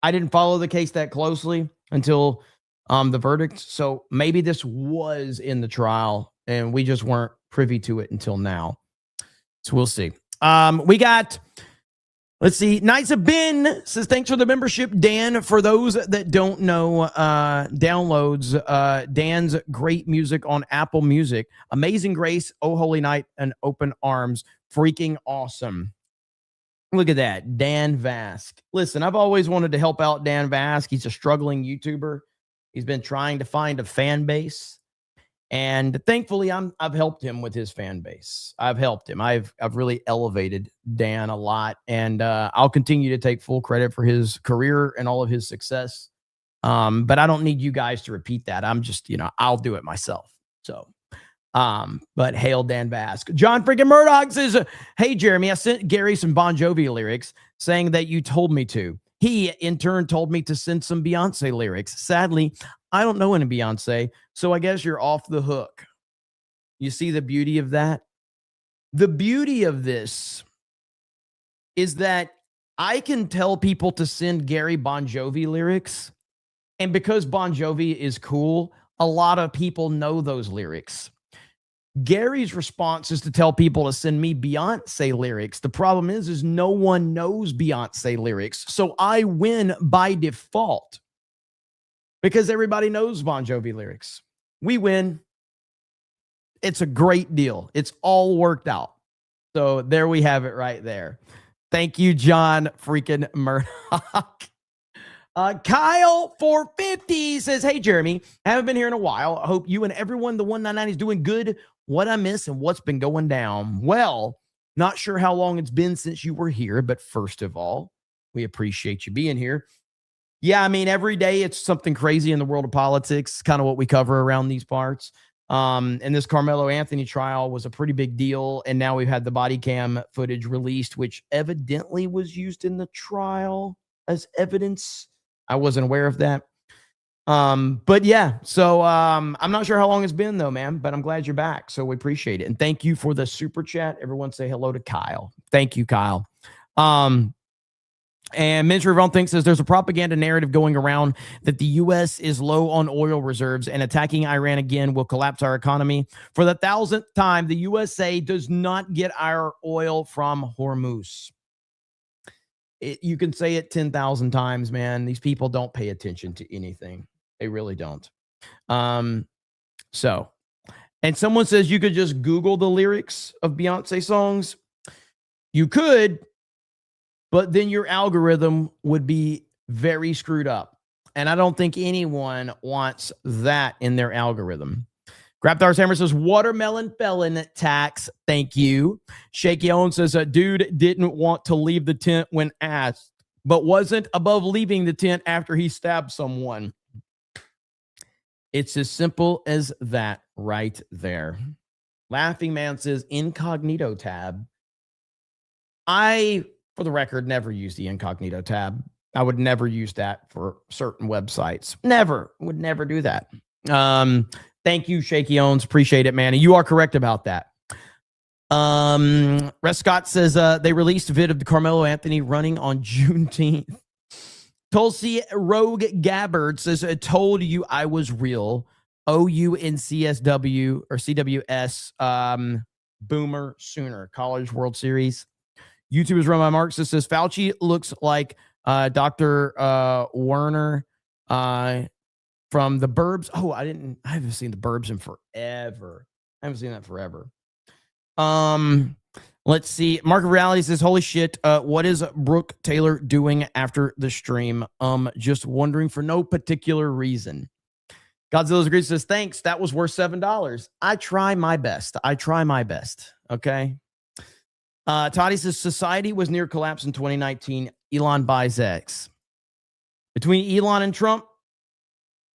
I didn't follow the case that closely until the verdict. So maybe this was in the trial and we just weren't privy to it until now. So we'll see. We got. Let's see. Nice of Ben says, thanks for the membership, Dan. For those that don't know, downloads Dan's great music on Apple Music. Amazing Grace, Oh Holy Night, and Open Arms. Freaking awesome. Look at that. Dan Vask. Listen, I've always wanted to help out Dan Vask. He's a struggling YouTuber. He's been trying to find a fan base. And thankfully, I've helped him with his fan base. I've helped him. I've really elevated Dan a lot, and I'll continue to take full credit for his career and all of his success. But I don't need you guys to repeat that. I'm just, I'll do it myself. So, but hail Dan Vask. John freaking Murdoch says, "Hey Jeremy, I sent Gary some Bon Jovi lyrics, saying that you told me to. He in turn told me to send some Beyonce lyrics. Sadly, I don't know any Beyonce, so I guess you're off the hook." You see the beauty of that? The beauty of this is that I can tell people to send Gary Bon Jovi lyrics, and because Bon Jovi is cool, a lot of people know those lyrics. Gary's response is to tell people to send me Beyonce lyrics. The problem is no one knows Beyonce lyrics, so I win by default. Because everybody knows Bon Jovi lyrics. We win. It's a great deal. It's all worked out. So there we have it right there. Thank you, John freaking Murdoch. Kyle 450 says, "Hey, Jeremy, haven't been here in a while. I hope you and everyone, the 199 is doing good. What I miss and what's been going down?" Well, not sure how long it's been since you were here, but first of all, we appreciate you being here. Yeah, I mean, every day it's something crazy in the world of politics, kind of what we cover around these parts. And this Carmelo Anthony trial was a pretty big deal. And now we've had the body cam footage released, which evidently was used in the trial as evidence. I wasn't aware of that. But yeah, so I'm not sure how long it's been though, man, but I'm glad you're back. So we appreciate it. And thank you for the super chat. Everyone say hello to Kyle. Thank you, Kyle. And Ministry of Own Think says there's a propaganda narrative going around that the U.S. is low on oil reserves and attacking Iran again will collapse our economy. For the 1,000th time, the USA does not get our oil from Hormuz. You can say it 10,000 times, man. These people don't pay attention to anything. They really don't. And someone says you could just Google the lyrics of Beyonce songs. You could, but then your algorithm would be very screwed up. And I don't think anyone wants that in their algorithm. Grapthars Hammer says, watermelon felon tax. Thank you. Shaky Owen says, a dude didn't want to leave the tent when asked, but wasn't above leaving the tent after he stabbed someone. It's as simple as that right there. Laughing Man says, incognito tab. I, for the record, never use the incognito tab. I would never use that for certain websites. Never. Would never do that. Thank you, Shaky Owens. Appreciate it, man. And you are correct about that. Res Scott says they released a vid of Carmelo Anthony running on Juneteenth. Tulsi Rogue Gabbard says, I told you I was real. OU and CSW or CWS Boomer Sooner College World Series. YouTube is run by Mark. Says Fauci looks like Dr. Werner from the Burbs. Oh, I haven't seen the Burbs in forever. I haven't seen that forever. Let's see. Mark of Reality says, holy shit, what is Brooke Taylor doing after the stream? Just wondering for no particular reason. Godzilla's Agreed says, thanks. That was worth $7. I try my best. Okay. Toddy says, society was near collapse in 2019. Elon buys X. Between Elon and Trump,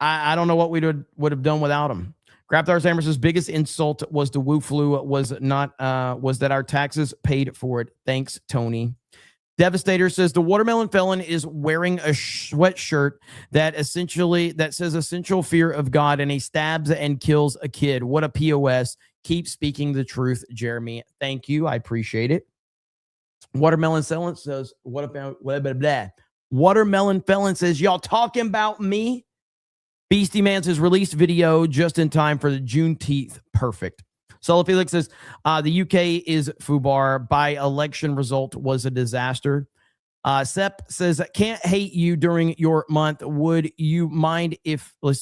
I don't know what we would have done without him. Grapthars Hammer says, biggest insult was the Wu flu was that our taxes paid for it. Thanks, Tony. Devastator says the watermelon felon is wearing a sweatshirt that says essential fear of God, and he stabs and kills a kid. What a POS. Keep speaking the truth, Jeremy. Thank you. I appreciate it. Watermelon felon says, what about blah, blah, blah. Watermelon felon says, y'all talking about me? Beastie Man says, released video just in time for the Juneteenth. Perfect. Solo Felix says, the UK is FUBAR. By election result was a disaster. Sep says, can't hate you during your month. Would you mind if I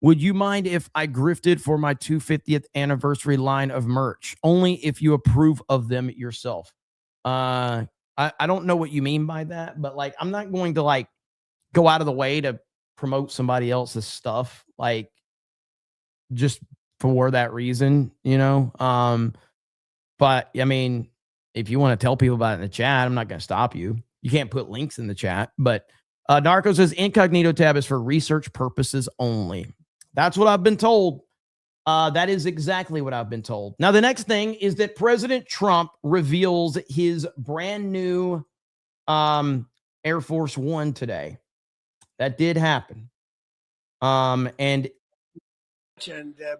grifted for my 250th anniversary line of merch? Only if you approve of them yourself. I don't know what you mean by that, but like, I'm not going to like go out of the way to promote somebody else's stuff, like just for that reason, you know? But I mean, if you want to tell people about it in the chat, I'm not going to stop you. You can't put links in the chat, but Narco says incognito tab is for research purposes only. That's what I've been told. That is exactly what I've been told. Now, the next thing is that President Trump reveals his brand new Air Force One today. That did happen. And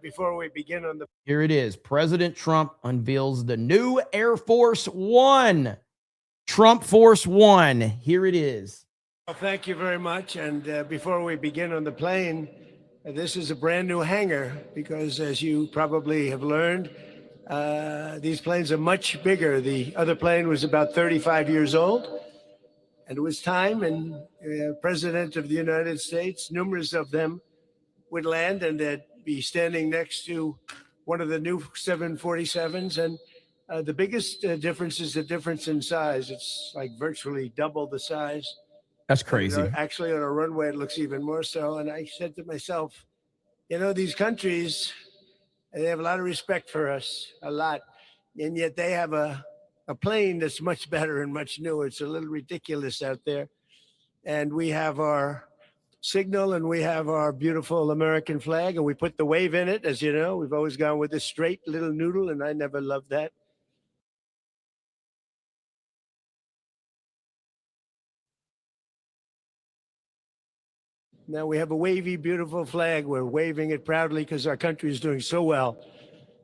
before we begin on the... Here it is. President Trump unveils the new Air Force One. Trump Force One. Here it is. Well, thank you very much. And before we begin on the plane, this is a brand new hangar because, as you probably have learned, these planes are much bigger. The other plane was about 35 years old. And it was time, and President of the United States, numerous of them would land, and they'd be standing next to one of the new 747s. And the biggest difference is the difference in size. It's like virtually double the size. That's crazy. And, actually, on a runway, it looks even more so. And I said to myself, you know, these countries, they have a lot of respect for us, a lot. And yet they have a plane that's much better and much newer. It's a little ridiculous out there. And we have our signal and we have our beautiful American flag, and we put the wave in it. As you know, we've always gone with this straight little noodle, and I never loved that. Now we have a wavy, beautiful flag. We're waving it proudly because our country is doing so well.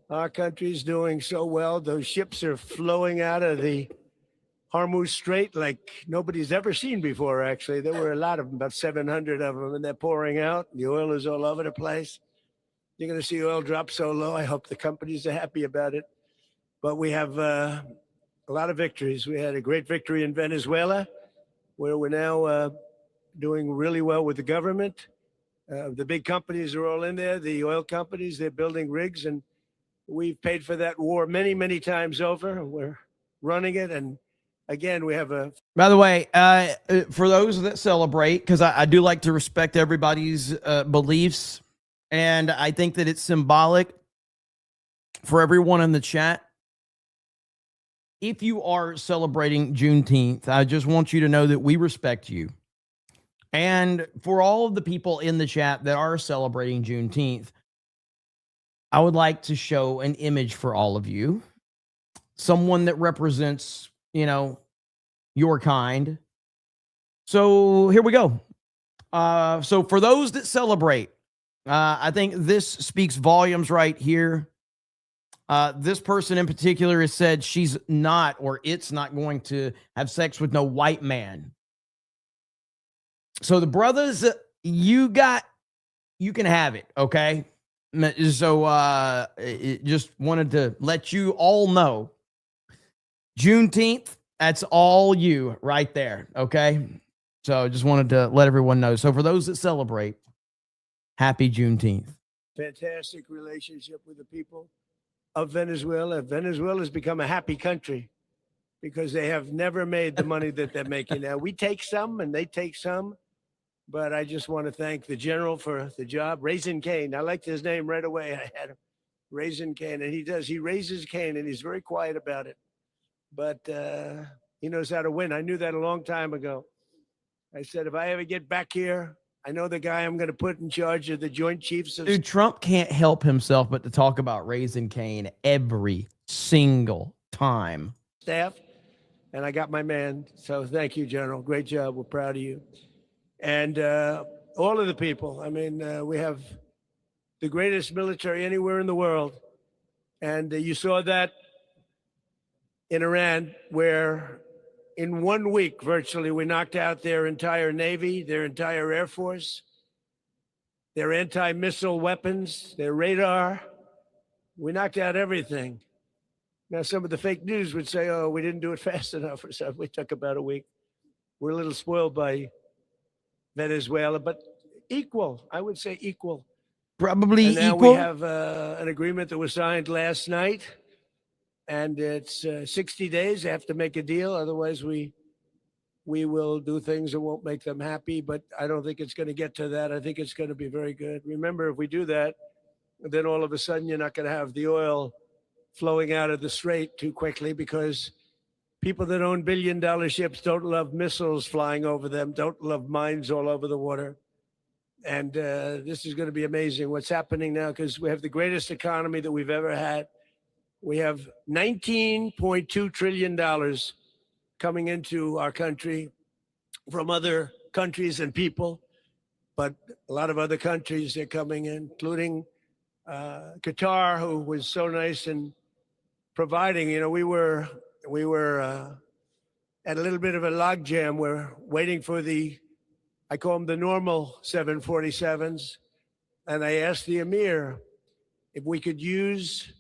Our country is doing so well. Those ships are flowing out of the Hormuz Strait like nobody's ever seen before, actually. There were a lot of them, about 700 of them, and they're pouring out. The oil is all over the place. You're going to see oil drop so low. I hope the companies are happy about it. But we have a lot of victories. We had a great victory in Venezuela, where we're now doing really well with the government. The big companies are all in there, the oil companies, they're building rigs, and we've paid for that war many, many times over. We're running it, and again, we have a... By the way, for those that celebrate, because I do like to respect everybody's beliefs, and I think that it's symbolic for everyone in the chat. If you are celebrating Juneteenth, I just want you to know that we respect you. And for all of the people in the chat that are celebrating Juneteenth, I would like to show an image for all of you. Someone that represents, you know, your kind. So here we go. So for those that celebrate, I think this speaks volumes right here. This person in particular has said she's not, or it's not going to have sex with no white man. So the brothers, you can have it, okay? So just wanted to let you all know, Juneteenth, that's all you right there, okay? So just wanted to let everyone know. So for those that celebrate, happy Juneteenth. fantastic relationship with the people of Venezuela. Venezuela has become a happy country because they have never made the money that they're making now. We take some and they take some, but I just want to thank the general for the job. Raising Cane, I liked his name right away. I had him, Raising Cane, and he raises cane, and he's very quiet about it, but he knows how to win. I knew that a long time ago. I said, if I ever get back here, I know the guy I'm going to put in charge of the Joint Chiefs of... Dude, Trump can't help himself but to talk about Raising Cane every single time. Staff, and I got my man. So thank you, General. Great job. We're proud of you. And all of the people. I mean, we have the greatest military anywhere in the world. And you saw that in Iran, where in 1 week, virtually, we knocked out their entire Navy, their entire Air Force, their anti-missile weapons, their radar. We knocked out everything. Now, some of the fake news would say, oh, we didn't do it fast enough or something. We took about a week. We're a little spoiled by Venezuela, but equal, I would say equal. Probably and now equal. We have an agreement that was signed last night, and it's 60 days. They have to make a deal. Otherwise, we will do things that won't make them happy, but I don't think it's going to get to that. I think it's going to be very good. Remember, if we do that, then all of a sudden you're not going to have the oil flowing out of the strait too quickly, because people that own billion-dollar ships don't love missiles flying over them, don't love mines all over the water. And this is going to be amazing what's happening now, because we have the greatest economy that we've ever had. We have $19.2 trillion coming into our country from other countries and people, but a lot of other countries are coming in, including Qatar, who was so nice in providing. You know, we were at a little bit of a logjam. We're waiting for I call them the normal 747s, and I asked the Emir if we could use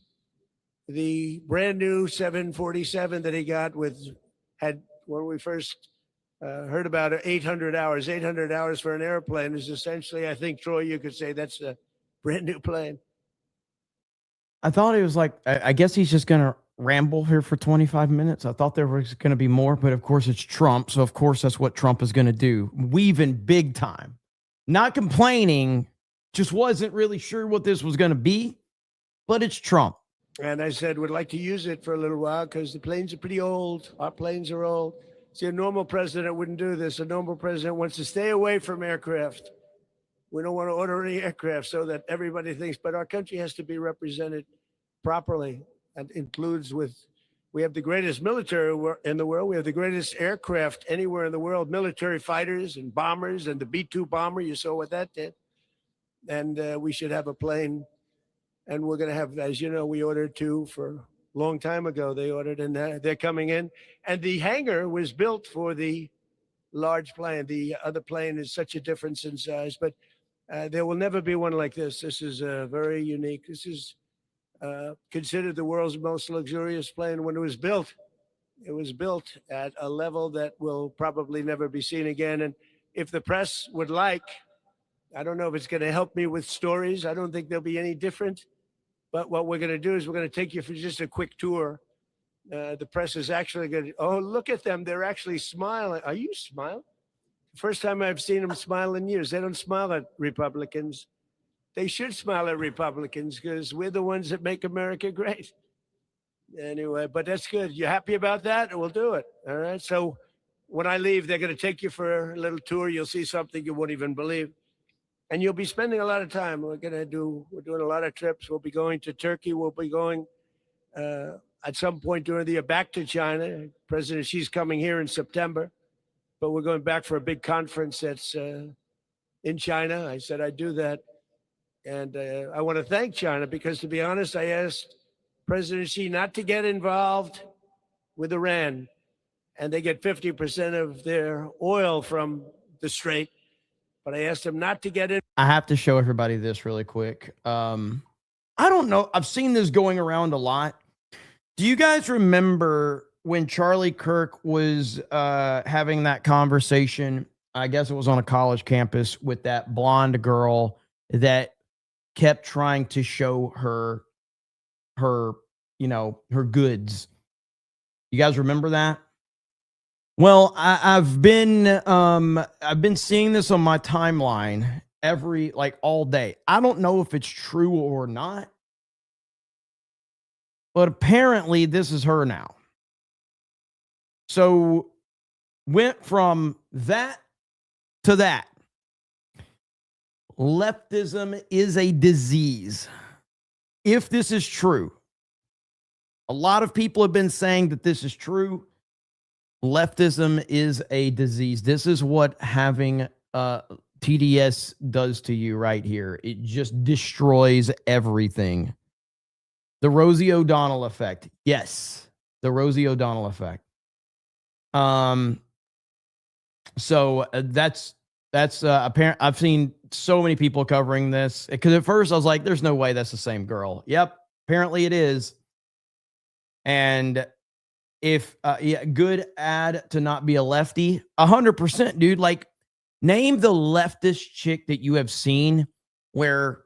the brand new 747 that he got when we first heard about it, 800 hours. 800 hours for an airplane is essentially, I think, Troy, you could say that's a brand new plane. I thought it was like, I guess he's just going to ramble here for 25 minutes. I thought there was going to be more, but of course it's Trump. So of course that's what Trump is going to do. Weaving big time. Not complaining, just wasn't really sure what this was going to be, but it's Trump. And I said, would like to use it for a little while because the planes are pretty old. Our planes are old. See, a normal president wouldn't do this. A normal president wants to stay away from aircraft. We don't want to order any aircraft so that everybody thinks, but our country has to be represented properly. That includes we have the greatest military in the world. We have the greatest aircraft anywhere in the world, military fighters and bombers, and the B-2 bomber. You saw what that did. And we should have a plane. And we're going to have, as you know, we ordered 2 for long time ago. They ordered, and they're coming in. And the hangar was built for the large plane. The other plane is such a difference in size, but there will never be one like this. This is very unique. This is considered the world's most luxurious plane. When it was built at a level that will probably never be seen again. And if the press would like, I don't know if it's going to help me with stories. I don't think they'll be any different. But what we're going to do is we're going to take you for just a quick tour. The press is actually going to, oh, look at them. They're actually smiling. Are you smiling? First time I've seen them smile in years. They don't smile at Republicans. They should smile at Republicans because we're the ones that make America great. Anyway, but that's good. You happy about that? We'll do it. All right. So when I leave, they're going to take you for a little tour. You'll see something you won't even believe. And you'll be spending a lot of time. We're doing a lot of trips. We'll be going to Turkey. We'll be going at some point during the year back to China. President Xi's coming here in September, but we're going back for a big conference that's in China. I said I'd do that. And I want to thank China because, to be honest, I asked President Xi not to get involved with Iran, and they get 50% of their oil from the Strait. But I asked him not to get in. I have to show everybody this really quick. I don't know. I've seen this going around a lot. Do you guys remember when Charlie Kirk was having that conversation? I guess it was on a college campus with that blonde girl that kept trying to show her goods. You guys remember that? Well, I've been seeing this on my timeline all day. I don't know if it's true or not, but apparently this is her now. So went from that to that. Leftism is a disease. If this is true, a lot of people have been saying that this is true. Leftism is a disease. This is what having TDS does to you right here. It just destroys everything. The Rosie O'Donnell effect. Yes, the Rosie O'Donnell effect. So that's apparent. I've seen so many people covering this because at first I was like, there's no way that's the same girl. Yep, apparently it is. And if good ad to not be a lefty, 100%, dude. Like, name the leftist chick that you have seen where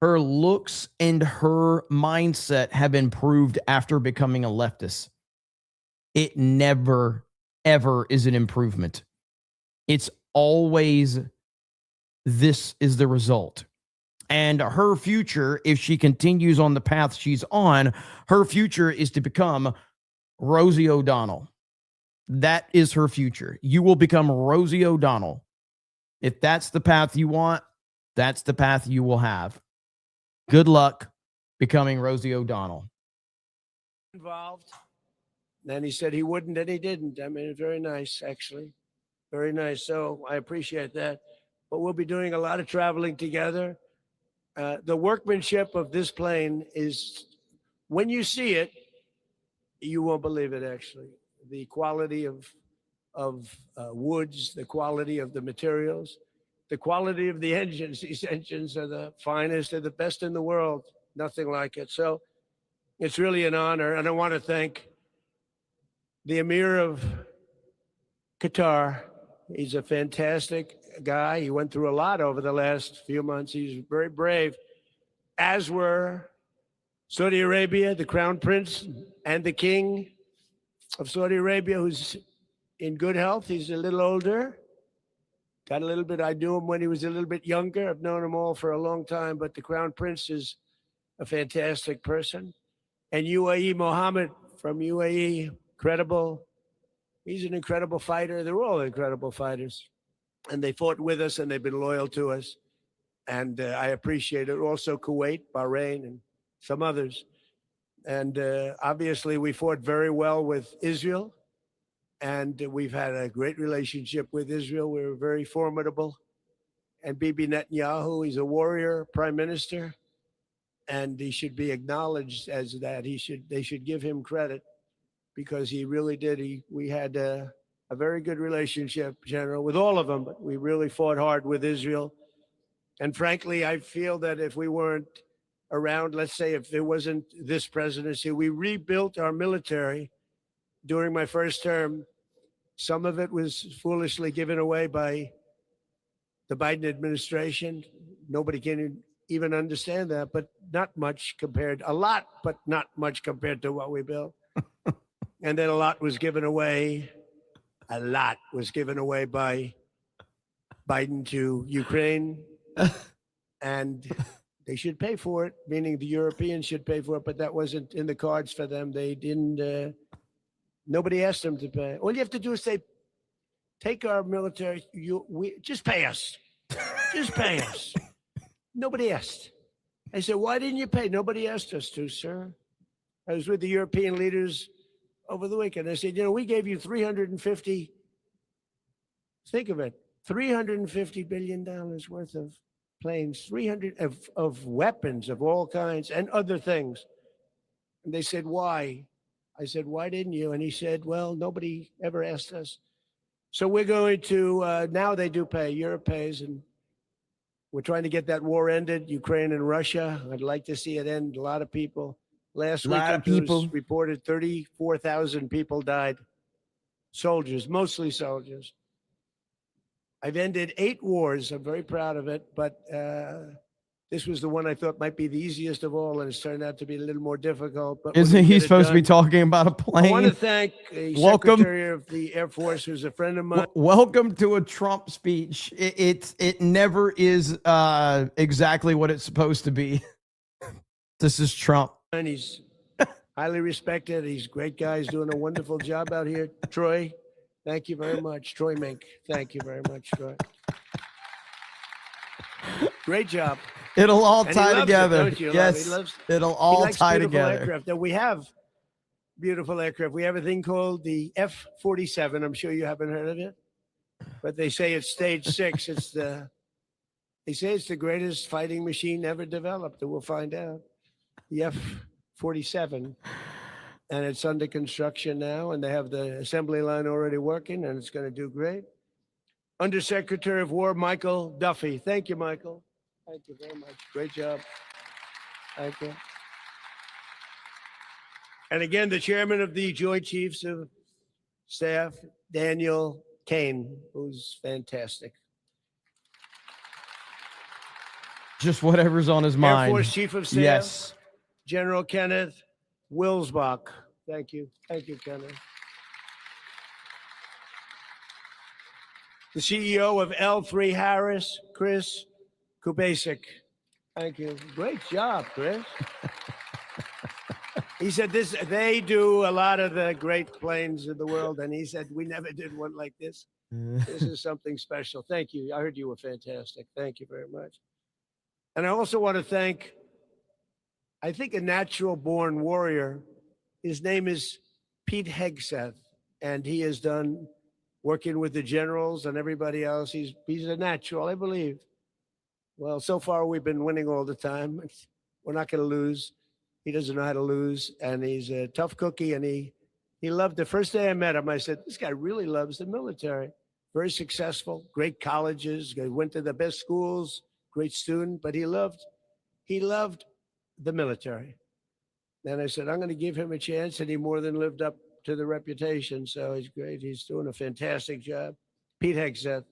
her looks and her mindset have improved after becoming a leftist. It never, ever is an improvement. It's always this is the result. And her future, if she continues on the path she's on, her future is to become Rosie O'Donnell. That is her future. You will become Rosie O'Donnell. If that's the path you want, that's the path you will have. Good luck becoming Rosie O'Donnell. Involved. Then he said he wouldn't, and he didn't. I mean, very nice, actually. Very nice. So I appreciate that. But we'll be doing a lot of traveling together. The workmanship of this plane is, when you see it, you won't believe it, actually. The quality of woods, the quality of the materials, the quality of the engines. These engines are the finest, they're the best in the world. Nothing like it. So it's really an honor. And I want to thank the Emir of Qatar. He's a fantastic guy. He went through a lot over the last few months. He's very brave, as were Saudi Arabia, the Crown Prince, and the King of Saudi Arabia, who's in good health. He's a little older. I knew him when he was a little bit younger. I've known him all for a long time, but the Crown Prince is a fantastic person. And UAE Mohammed from UAE, incredible. He's an incredible fighter. They're all incredible fighters. And they fought with us, and they've been loyal to us. And I appreciate it. Also, Kuwait, Bahrain, and some others. And obviously, we fought very well with Israel. And we've had a great relationship with Israel. We're very formidable. And Bibi Netanyahu, he's a warrior prime minister. and he should be acknowledged as that. They should give him credit because he really did. We had a very good relationship, General, with all of them, but we really fought hard with Israel. And frankly, I feel that if we weren't around, let's say if there wasn't this presidency, we rebuilt our military during my first term. Some of it was foolishly given away by the Biden administration. Nobody can even understand that, but not much compared, a lot, but not much compared to what we built. And then a lot was given away by Biden to Ukraine. And they should pay for it, meaning the Europeans should pay for it, but that wasn't in the cards for them. They didn't, nobody asked them to pay. All you have to do is say, take our military, just pay us. Just pay us. Nobody asked. I said, why didn't you pay? Nobody asked us to, sir. I was with the European leaders over the weekend. I said, we gave you 350, think of it, $350 billion worth of planes, 300 of weapons of all kinds and other things. And they said, why? I said, why didn't you? And he said, well, nobody ever asked us. So we're going to, now they do pay, Europe pays, and we're trying to get that war ended, Ukraine and Russia. I'd like to see it end. A lot of people. Last week, it was reported 34,000 people died. Soldiers, mostly soldiers. I've ended 8 wars. I'm very proud of it, but this was the one I thought might be the easiest of all, and it's turned out to be a little more difficult. But isn't he supposed to be talking about a plane? I want to thank the Secretary of the Air Force, who's a friend of mine. Welcome to a Trump speech. It never is exactly what it's supposed to be. This is Trump. And he's highly respected. He's a great guy. He's doing a wonderful job out here. Troy, thank you very much. Troy Mink, thank you very much, Troy. Great job. It'll all tie together. Yes, it'll all tie together. Aircraft. Now, we have beautiful aircraft. We have a thing called the F-47. I'm sure you haven't heard of it, but they say it's stage 6. They say it's the greatest fighting machine ever developed, and we'll find out. The F-47, and it's under construction now, and they have the assembly line already working, and it's going to do great. Undersecretary of War Michael Duffy. Thank you, Michael. Thank you very much. Great job. Thank you. And again, the chairman of the Joint Chiefs of Staff, Daniel Kane, who's fantastic. Just whatever's on his mind. Air Force Chief of Staff. Yes. General Kenneth Wilsbach. Thank you. Thank you, Kenneth. The CEO of L3 Harris, Chris Kubasik. Thank you. Great job, Chris. He said they do a lot of the great planes in the world, and he said, we never did one like this. This is something special. Thank you. I heard you were fantastic. Thank you very much. And I also want to thank, I think, a natural-born warrior. His name is Pete Hegseth, and he has done working with the generals and everybody else. He's a natural, I believe. Well, so far we've been winning all the time. We're not going to lose. He doesn't know how to lose, and he's a tough cookie, and he loved the first day I met him. I said, this guy really loves the military. Very successful, great colleges, went to the best schools, great student, but he loved the military. And I said, I'm going to give him a chance, and he more than lived up to the reputation. So he's great. He's doing a fantastic job. Pete Hegseth.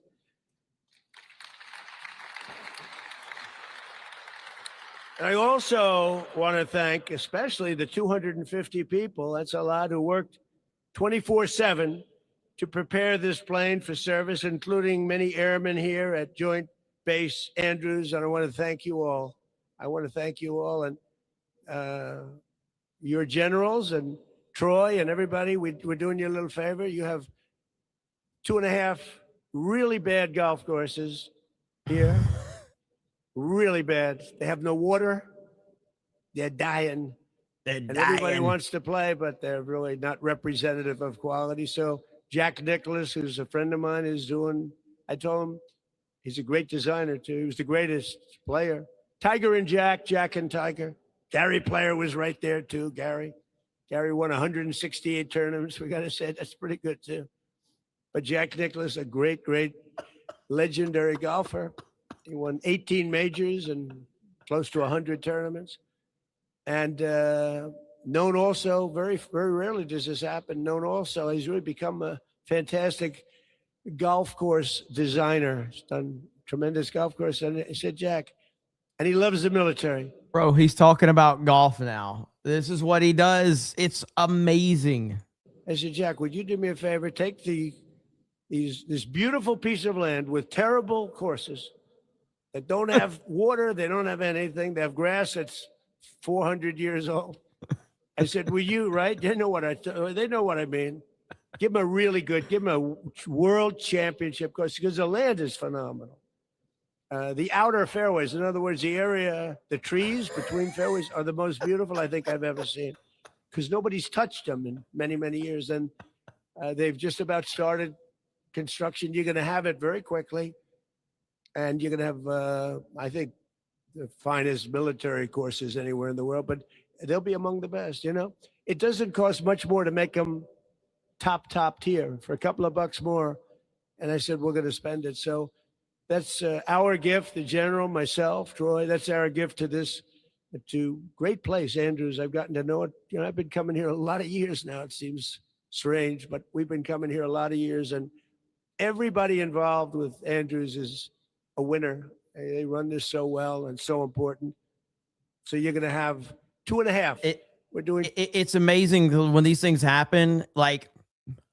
I also want to thank especially the 250 people, that's a lot, who worked 24/7 to prepare this plane for service, including many airmen here at Joint Base Andrews. And I want to thank you all. I want to thank you all, and your generals and Troy and everybody. We're doing you a little favor. You have 2.5 really bad golf courses here. Really bad. They have no water. They're dying. And everybody wants to play, but they're really not representative of quality. So Jack Nicklaus, who's a friend of mine, is doing, I told him, he's a great designer too. He was the greatest player. Tiger and Jack, Jack and Tiger. Gary Player was right there too. Gary won 168 tournaments. We got to say that's pretty good too. But Jack Nicklaus, a great legendary golfer. He won 18 majors and close to 100 tournaments. And known also, very rarely does this happen, known also, he's really become a fantastic golf course designer. He's done tremendous golf course. And I said, Jack, and he loves the military. Bro, he's talking about golf now. This is what he does. It's amazing. I said, Jack, would you do me a favor? Take this beautiful piece of land with terrible courses that don't have water, they don't have anything, they have grass that's 400 years old. I said, will you, right? They know what I mean. Give them a world championship course because the land is phenomenal. The outer fairways, in other words, the area, the trees between fairways are the most beautiful I think I've ever seen because nobody's touched them in many, many years. And they've just about started construction. You're going to have it very quickly. And you're going to have, I think, the finest military courses anywhere in the world, but they'll be among the best, you know? It doesn't cost much more to make them top tier for a couple of bucks more. And I said, we're going to spend it. So that's our gift, the general, myself, Troy, that's our gift to this, to great place, Andrews. I've gotten to know it. You know, I've been coming here a lot of years now. It seems strange, but we've been coming here a lot of years, and everybody involved with Andrews is a winner. They run this so well and so important. So you're going to have 2.5. It's amazing when these things happen. Like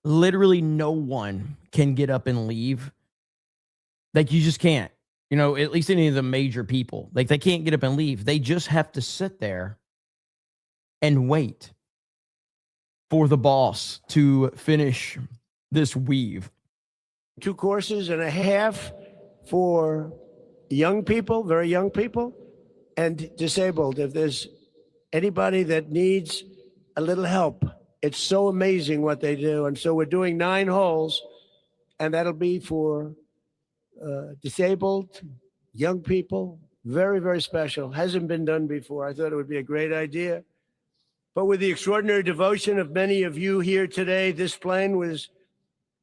literally no one can get up and leave. Like you just can't, you know, at least any of the major people, like they can't get up and leave. They just have to sit there and wait for the boss to finish this weave. 2.5 courses for young people, very young people, and disabled. If there's anybody that needs a little help, it's so amazing what they do. And so we're doing 9 holes, and that'll be for disabled, young people, very, very special. Hasn't been done before. I thought it would be a great idea. But with the extraordinary devotion of many of you here today, this plane was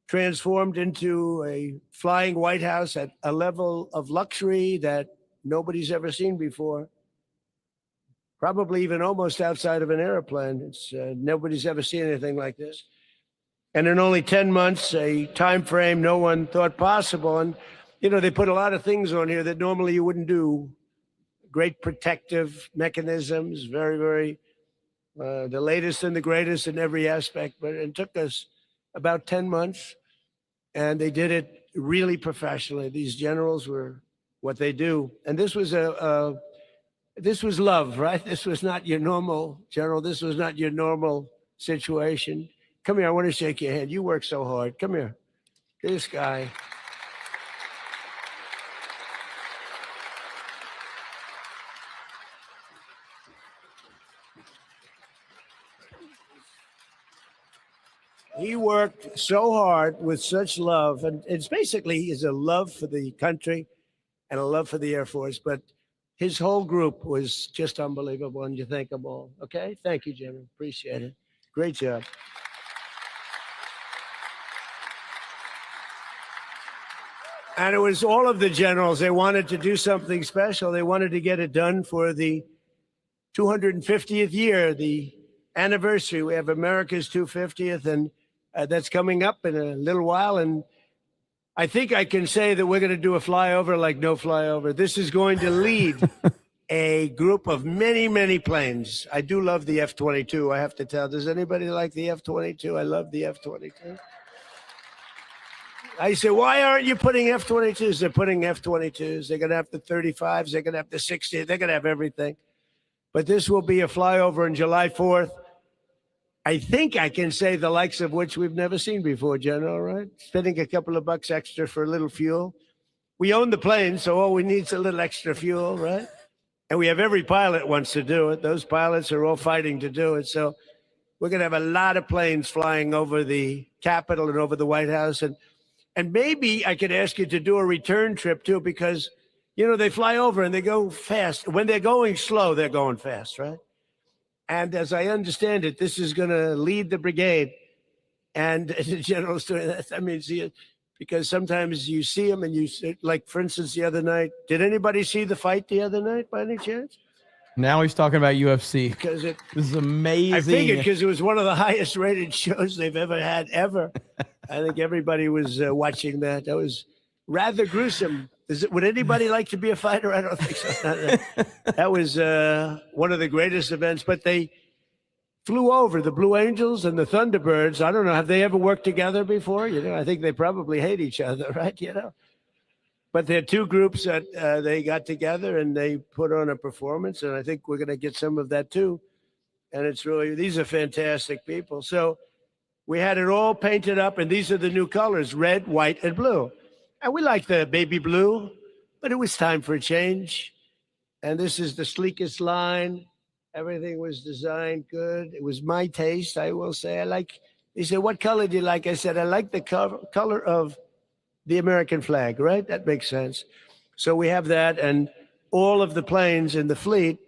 transformed into a flying White House at a level of luxury that nobody's ever seen before. Probably even almost outside of an airplane. It's nobody's ever seen anything like this. And in only 10 months, a time frame no one thought possible. And, you know, they put a lot of things on here that normally you wouldn't do. Great protective mechanisms, very, very, the latest and the greatest in every aspect. But it took us about 10 months, and they did it really professionally. These generals were what they do. And this was this was love, right? This was not your normal, General. This was not your normal situation. Come here. I want to shake your hand. You work so hard. Come here. This guy. He worked so hard with such love, and it's basically is a love for the country and a love for the Air Force, but his whole group was just unbelievable, and you thank them all. Okay? Thank you, Jimmy. Appreciate it. Great job. And it was all of the generals. They wanted to do something special. They wanted to get it done for the 250th year, the anniversary. We have America's 250th, and that's coming up in a little while. And I think I can say that we're going to do a flyover like no flyover. This is going to lead a group of many, many planes. I do love the F-22, I have to tell. Does anybody like the F-22? I love the F-22. I say, why aren't you putting F-22s? They're putting F-22s. They're going to have the 35s. They're going to have the 60s. They're going to have everything. But this will be a flyover on July 4th. I think I can say the likes of which we've never seen before, General, right? Spending a couple of bucks extra for a little fuel. We own the plane, so all we need is a little extra fuel, right? And we have every pilot wants to do it. Those pilots are all fighting to do it. So we're going to have a lot of planes flying over the Capitol and over the White House. And maybe I could ask you to do a return trip, too, because, you know, they fly over and they go fast. When they're going slow, they're going fast, right? And as I understand it, this is going to lead the brigade. And the general story, I mean, see, because sometimes you see them and you see, like, for instance, the other night, did anybody see the fight the other night by any chance? Now he's talking about UFC. Because this is amazing. I figured because it was one of the highest rated shows they've ever had, ever. I think everybody was watching that. That was rather gruesome. Would anybody like to be a fighter? I don't think so. That was one of the greatest events. But they flew over the Blue Angels and the Thunderbirds. I don't know. Have they ever worked together before? You know, I think they probably hate each other, right? You know. But there are two groups that they got together and they put on a performance, and I think we're going to get some of that too. And it's really, these are fantastic people. So we had it all painted up, and these are the new colors, red, white, and blue. And we like the baby blue, but it was time for a change. And this is the sleekest line. Everything was designed good. It was my taste, I will say. He said, what color do you like? I said, I like the color of the American flag, right? That makes sense. So we have that, and all of the planes in the fleet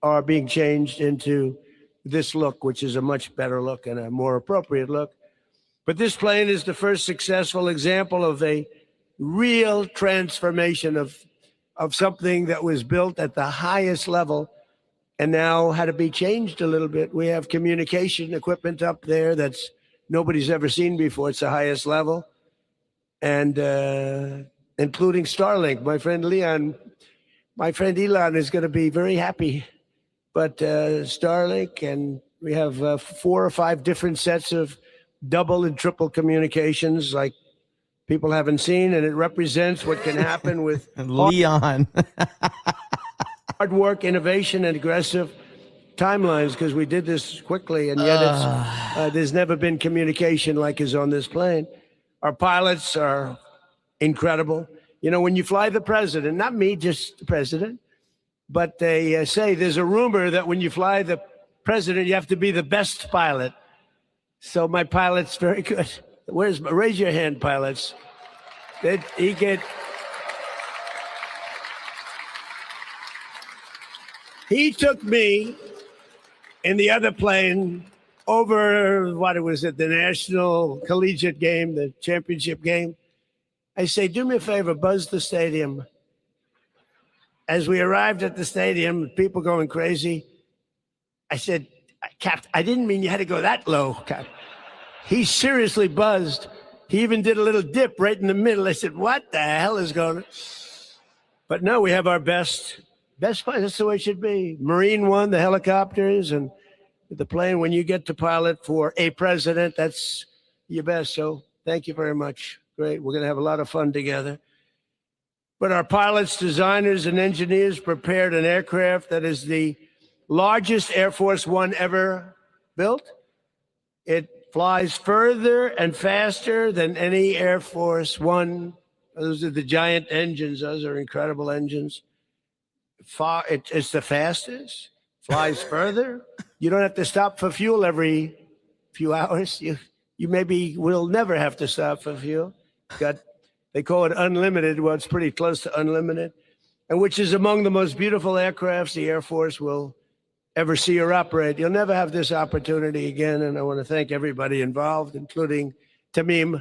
are being changed into this look, which is a much better look and a more appropriate look. But this plane is the first successful example of a real transformation of something that was built at the highest level and now had to be changed a little bit. We have communication equipment up there that's nobody's ever seen before. It's the highest level. And including Starlink. My friend Elon is going to be very happy. But Starlink, and we have 4 or 5 different sets of double and triple communications like people haven't seen, and it represents what can happen with Leon. hard work, innovation, and aggressive timelines, because we did this quickly, and yet there's never been communication like is on this plane. Our pilots are incredible. You know, when you fly the president, not me, just the president, but they say there's a rumor that when you fly the president, you have to be the best pilot. So my pilot's very good. Raise your hand, pilots. He took me in the other plane over, the National Collegiate game, the championship game. I say, do me a favor, buzz the stadium. As we arrived at the stadium, people going crazy, I said, Cap, I didn't mean you had to go that low, Cap. He seriously buzzed. He even did a little dip right in the middle. I said, what the hell is going on? But no, we have our best plane. That's the way it should be. Marine One, the helicopters, and the plane. When you get to pilot for a president, that's your best. So thank you very much. Great. We're going to have a lot of fun together. But our pilots, designers, and engineers prepared an aircraft that is the largest Air Force One ever built. It flies further and faster than any Air Force One. Those are the giant engines. Those are incredible engines. It's the fastest. Flies further. You don't have to stop for fuel every few hours. You maybe will never have to stop for fuel. They call it unlimited. Well, it's pretty close to unlimited, and which is among the most beautiful aircrafts the Air Force will ever see or operate. You'll never have this opportunity again, and I want to thank everybody involved, including Tamim.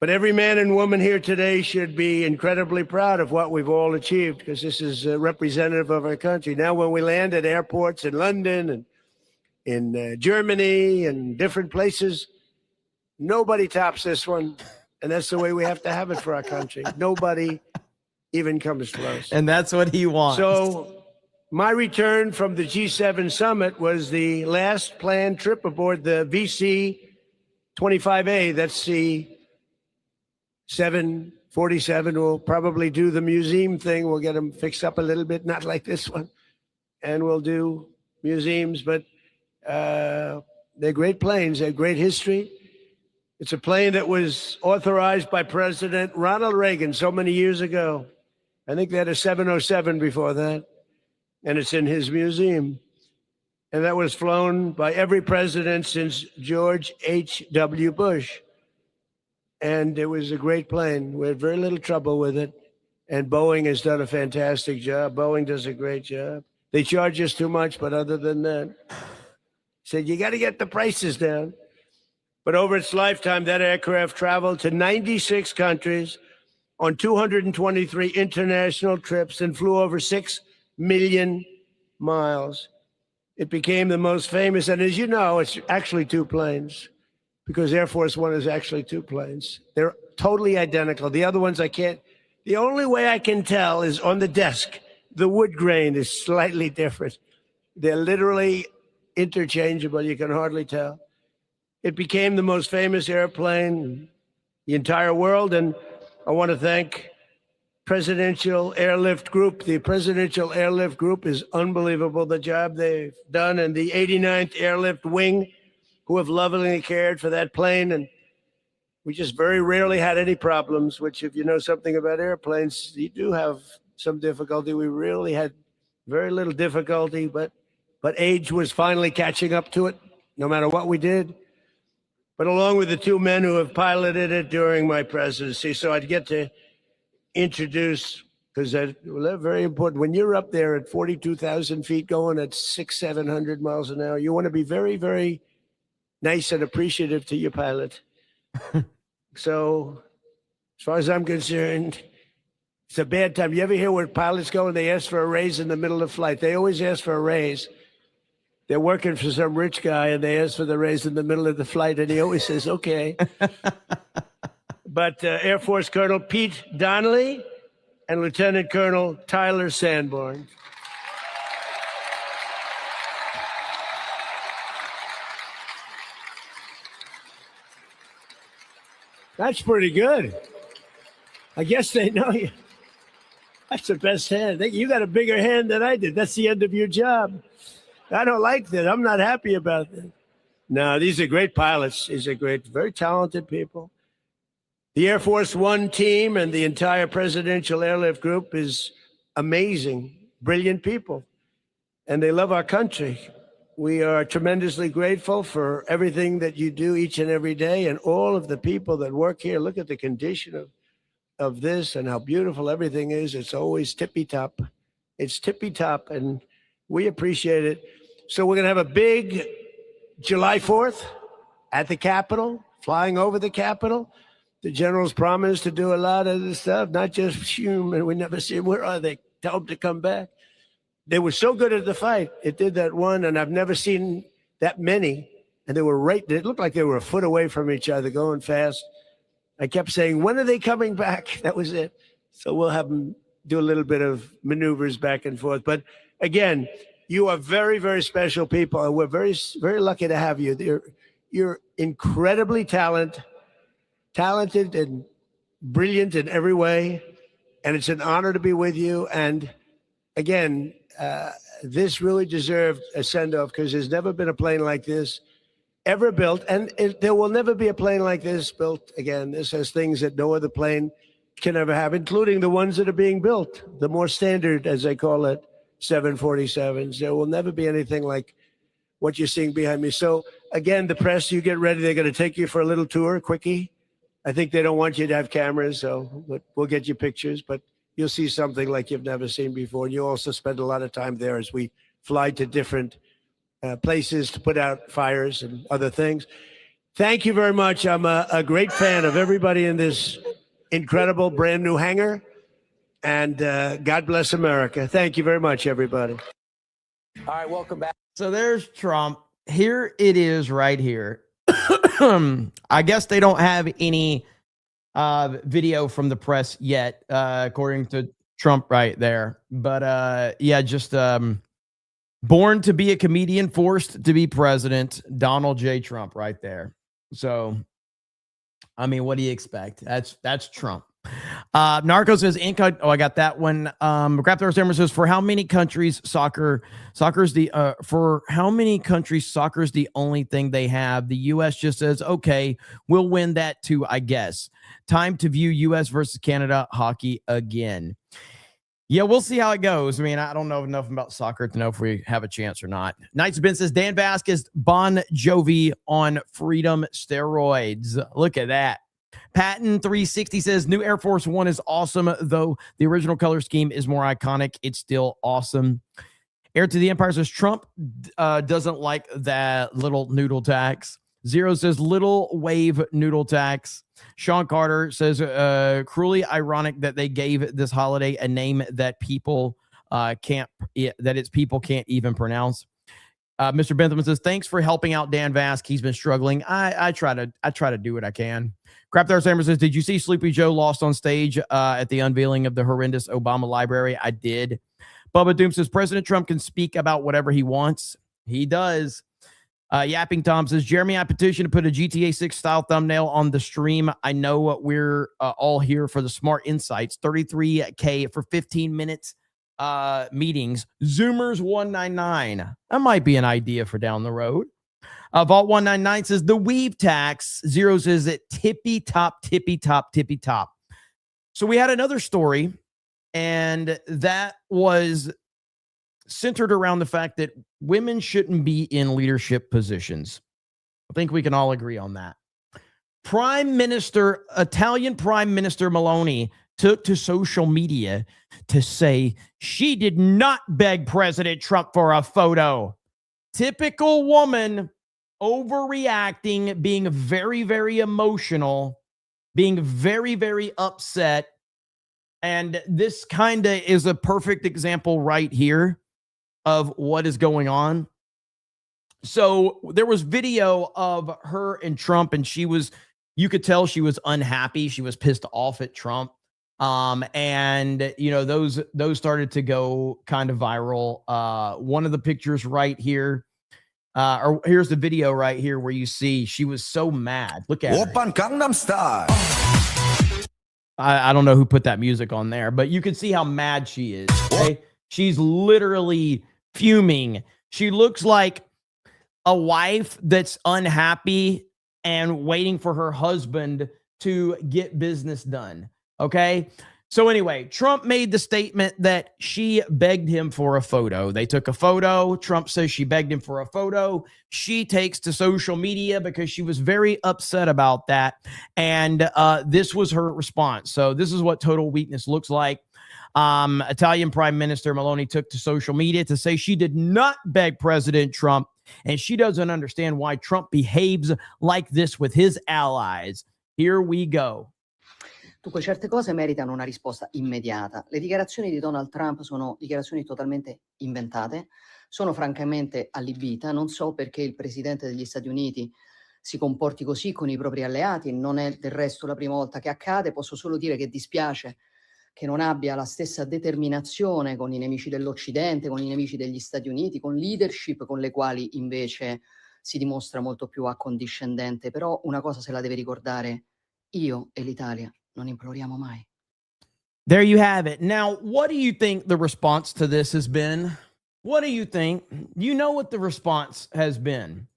But every man and woman here today should be incredibly proud of what we've all achieved, because this is representative of our country. Now, when we land at airports in London and in Germany and different places, nobody tops this one. And that's the way we have to have it for our country. Nobody even comes close. And that's what he wants. So my return from the G7 summit was the last planned trip aboard the VC-25A. That's the 747. We'll probably do the museum thing. We'll get them fixed up a little bit, not like this one. And we'll do museums, but they're great planes. They're great history. It's a plane that was authorized by President Ronald Reagan so many years ago. I think they had a 707 before that, and it's in his museum. And that was flown by every president since George H.W. Bush. And it was a great plane. We had very little trouble with it. And Boeing has done a fantastic job. Boeing does a great job. They charge us too much, but other than that, said you got to get the prices down. But over its lifetime, that aircraft traveled to 96 countries on 223 international trips and flew over 6 million miles. It became the most famous, and as you know, it's actually two planes, because Air Force One is actually two planes. They're totally identical. The other ones I can't, the only way I can tell is on the desk. The wood grain is slightly different. They're literally interchangeable. You can hardly tell. It became the most famous airplane in the entire world, and I want to thank Presidential Airlift Group. The Presidential Airlift Group is unbelievable, the job they've done, and the 89th Airlift Wing, who have lovingly cared for that plane. And we just very rarely had any problems, which if you know something about airplanes, you do have some difficulty. We really had very little difficulty, but age was finally catching up to it, no matter what we did. But along with the two men who have piloted it during my presidency, so I'd get to introduce, because they're very important. When you're up there at 42,000 feet going at 600-700 miles an hour, you want to be very, very nice and appreciative to your pilot. So as far as I'm concerned, it's a bad time. You ever hear where pilots go and they ask for a raise in the middle of flight? They always ask for a raise. They're working for some rich guy and they ask for the raise in the middle of the flight, and he always says, okay. But Air Force Colonel Pete Donnelly and Lieutenant Colonel Tyler Sanborn. That's pretty good. I guess they know you. That's the best hand. You got a bigger hand than I did. That's the end of your job. I don't like that. I'm not happy about that. No, these are great pilots. These are great, very talented people. The Air Force One team and the entire Presidential Airlift Group is amazing, brilliant people, and they love our country. We are tremendously grateful for everything that you do each and every day, and all of the people that work here. Look at the condition of this and how beautiful everything is. It's always tippy-top. It's tippy-top, and we appreciate it. So we're going to have a big July 4th at the Capitol, flying over the Capitol. The generals promised to do a lot of this stuff, not just human. We never see them. Where are they? Tell them to come back. They were so good at the fight. It did that one, and I've never seen that many. And they were right. It looked like they were a foot away from each other, going fast. I kept saying, when are they coming back? That was it. So we'll have them do a little bit of maneuvers back and forth. But again, you are very, very special people, and we're very, very lucky to have you. You're incredibly talented and brilliant in every way, and it's an honor to be with you. And again, this really deserved a send-off, because there's never been a plane like this ever built, and there will never be a plane like this built again. This has things that no other plane can ever have, including the ones that are being built, the more standard, as they call it, 747s. There will never be anything like what you're seeing behind me. So again, the press, you get ready. They're going to take you for a little tour, quickie. I think they don't want you to have cameras, so we'll get you pictures, but you'll see something like you've never seen before. And you also spend a lot of time there as we fly to different places to put out fires and other things. Thank you very much. I'm a great fan of everybody in this incredible brand new hangar. And God bless America. Thank you very much, everybody. All right, welcome back. So there's Trump. Here it is right here. I guess they don't have any video from the press yet, according to Trump right there. But yeah, just born to be a comedian, forced to be president, Donald J. Trump right there. So, I mean, what do you expect? That's Trump. Narco says, I got that one. Crap Hammer says, for how many countries soccer's the only thing they have. The U.S. just says, okay, we'll win that too, I guess. Time to view U.S. versus Canada hockey again. Yeah, we'll see how it goes. I mean, I don't know enough about soccer to know if we have a chance or not. Knights Ben says, Dan Vasquez, Bon Jovi on freedom steroids. Look at that. Patton 360 says, new Air Force One is awesome, though the original color scheme is more iconic. It's still awesome. Heir to the Empire says Trump doesn't like that little noodle tax. Zero says little wave noodle tax. Sean Carter says cruelly ironic that they gave this holiday a name that people can't even pronounce. Mr. Bentham says thanks for helping out Dan Vask. He's been struggling. I try to do what I can. Crap There Sammer says, did you see Sleepy Joe lost on stage at the unveiling of the horrendous Obama library? I did. Bubba Doom says President Trump can speak about whatever he wants. He does. Yapping Tom says, Jeremy, I petition to put a GTA 6 style thumbnail on the stream. I know what we're all here for the smart insights. 33K for 15 minutes meetings. Zoomers 199. That might be an idea for down the road. Vault 199 says the weave tax. Zero says it tippy top, tippy top, tippy top. So we had another story, and that was centered around the fact that women shouldn't be in leadership positions. I think we can all agree on that. Italian Prime Minister Meloni took to social media to say she did not beg President Trump for a photo. Typical woman, overreacting, being very, very emotional, being very, very upset. And this kind of is a perfect example right here of what is going on. So there was video of her and Trump, and you could tell she was unhappy. She was pissed off at Trump. And you know, those started to go kind of viral. One of the pictures right here, or here's the video right here where you see she was so mad. Look at her. Gangnam Style. I don't know who put that music on there, but you can see how mad she is. Okay? She's literally fuming. She looks like a wife that's unhappy and waiting for her husband to get business done. Okay. So anyway, Trump made the statement that she begged him for a photo. They took a photo. Trump says she begged him for a photo. She takes to social media because she was very upset about that. And this was her response. So this is what total weakness looks like. Italian Prime Minister Meloni took to social media to say she did not beg President Trump, and she doesn't understand why Trump behaves like this with his allies. Here we go. Dunque, certe cose meritano una risposta immediata. Le dichiarazioni di Donald Trump sono dichiarazioni totalmente inventate, sono francamente allibita. Non so perché il presidente degli Stati Uniti si comporti così con i propri alleati, non è del resto la prima volta che accade. Posso solo dire che dispiace che non abbia la stessa determinazione con i nemici dell'Occidente, con i nemici degli Stati Uniti, con leadership con le quali invece si dimostra molto più accondiscendente. Però una cosa se la deve ricordare: io e l'Italia non imploriamo mai. There you have it. Now, what do you think the response to this has been? What do you think? You know what the response has been.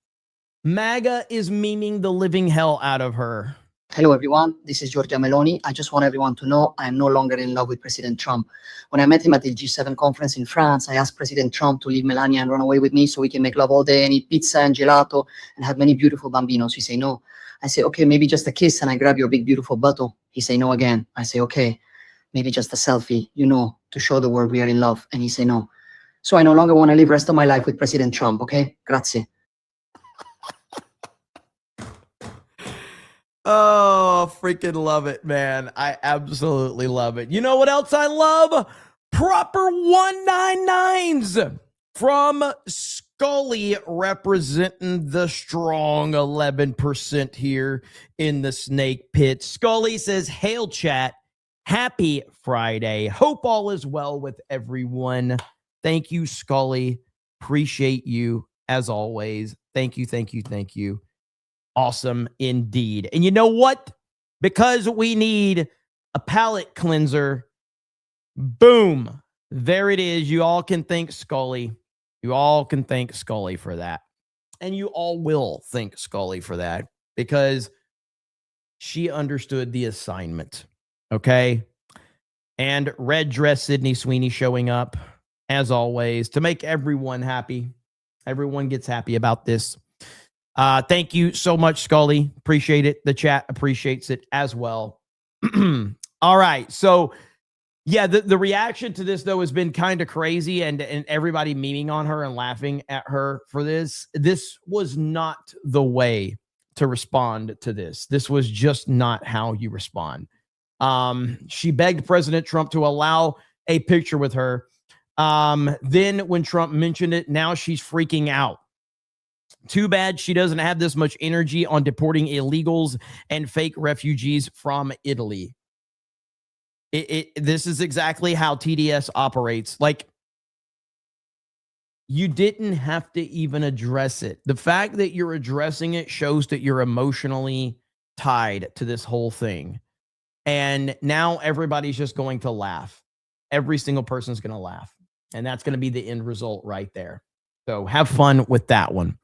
MAGA is memeing the living hell out of her. Hello everyone, this is Giorgia Meloni. I just want everyone to know I am no longer in love with President Trump. When I met him at the G7 conference in France, I asked President Trump to leave Melania and run away with me so we can make love all day and eat pizza and gelato and have many beautiful bambinos. He say no. I say, okay, maybe just a kiss and I grab your big beautiful butto. He say no again. I say, okay, maybe just a selfie, you know, to show the world we are in love. And he say no. So I no longer want to live the rest of my life with President Trump, okay? Grazie. Oh, freaking love it, man. I absolutely love it. You know what else I love? Proper 199s from Scully, representing the strong 11% here in the snake pit. Scully says, hail chat. Happy Friday. Hope all is well with everyone. Thank you, Scully. Appreciate you as always. Thank you, thank you, thank you. Awesome indeed. And you know what? Because we need a palate cleanser, boom, there it is. You all can thank Scully. You all can thank Scully for that. And you all will thank Scully for that because she understood the assignment. Okay. And red dress Sydney Sweeney showing up as always to make everyone happy. Everyone gets happy about this. Thank you so much, Scully. Appreciate it. The chat appreciates it as well. All right. So Yeah, the reaction to this, though, has been kind of crazy, and everybody memeing on her and laughing at her for this. This was not the way to respond to this. This was just not how you respond. She begged President Trump to allow a picture with her. Then when Trump mentioned it, now she's freaking out. Too bad she doesn't have this much energy on deporting illegals and fake refugees from Italy. This is exactly how TDS operates. Like, you didn't have to even address it. The fact that you're addressing it shows that you're emotionally tied to this whole thing. And now everybody's just going to laugh. Every single person's going to laugh. And that's going to be the end result right there. So have fun with that one.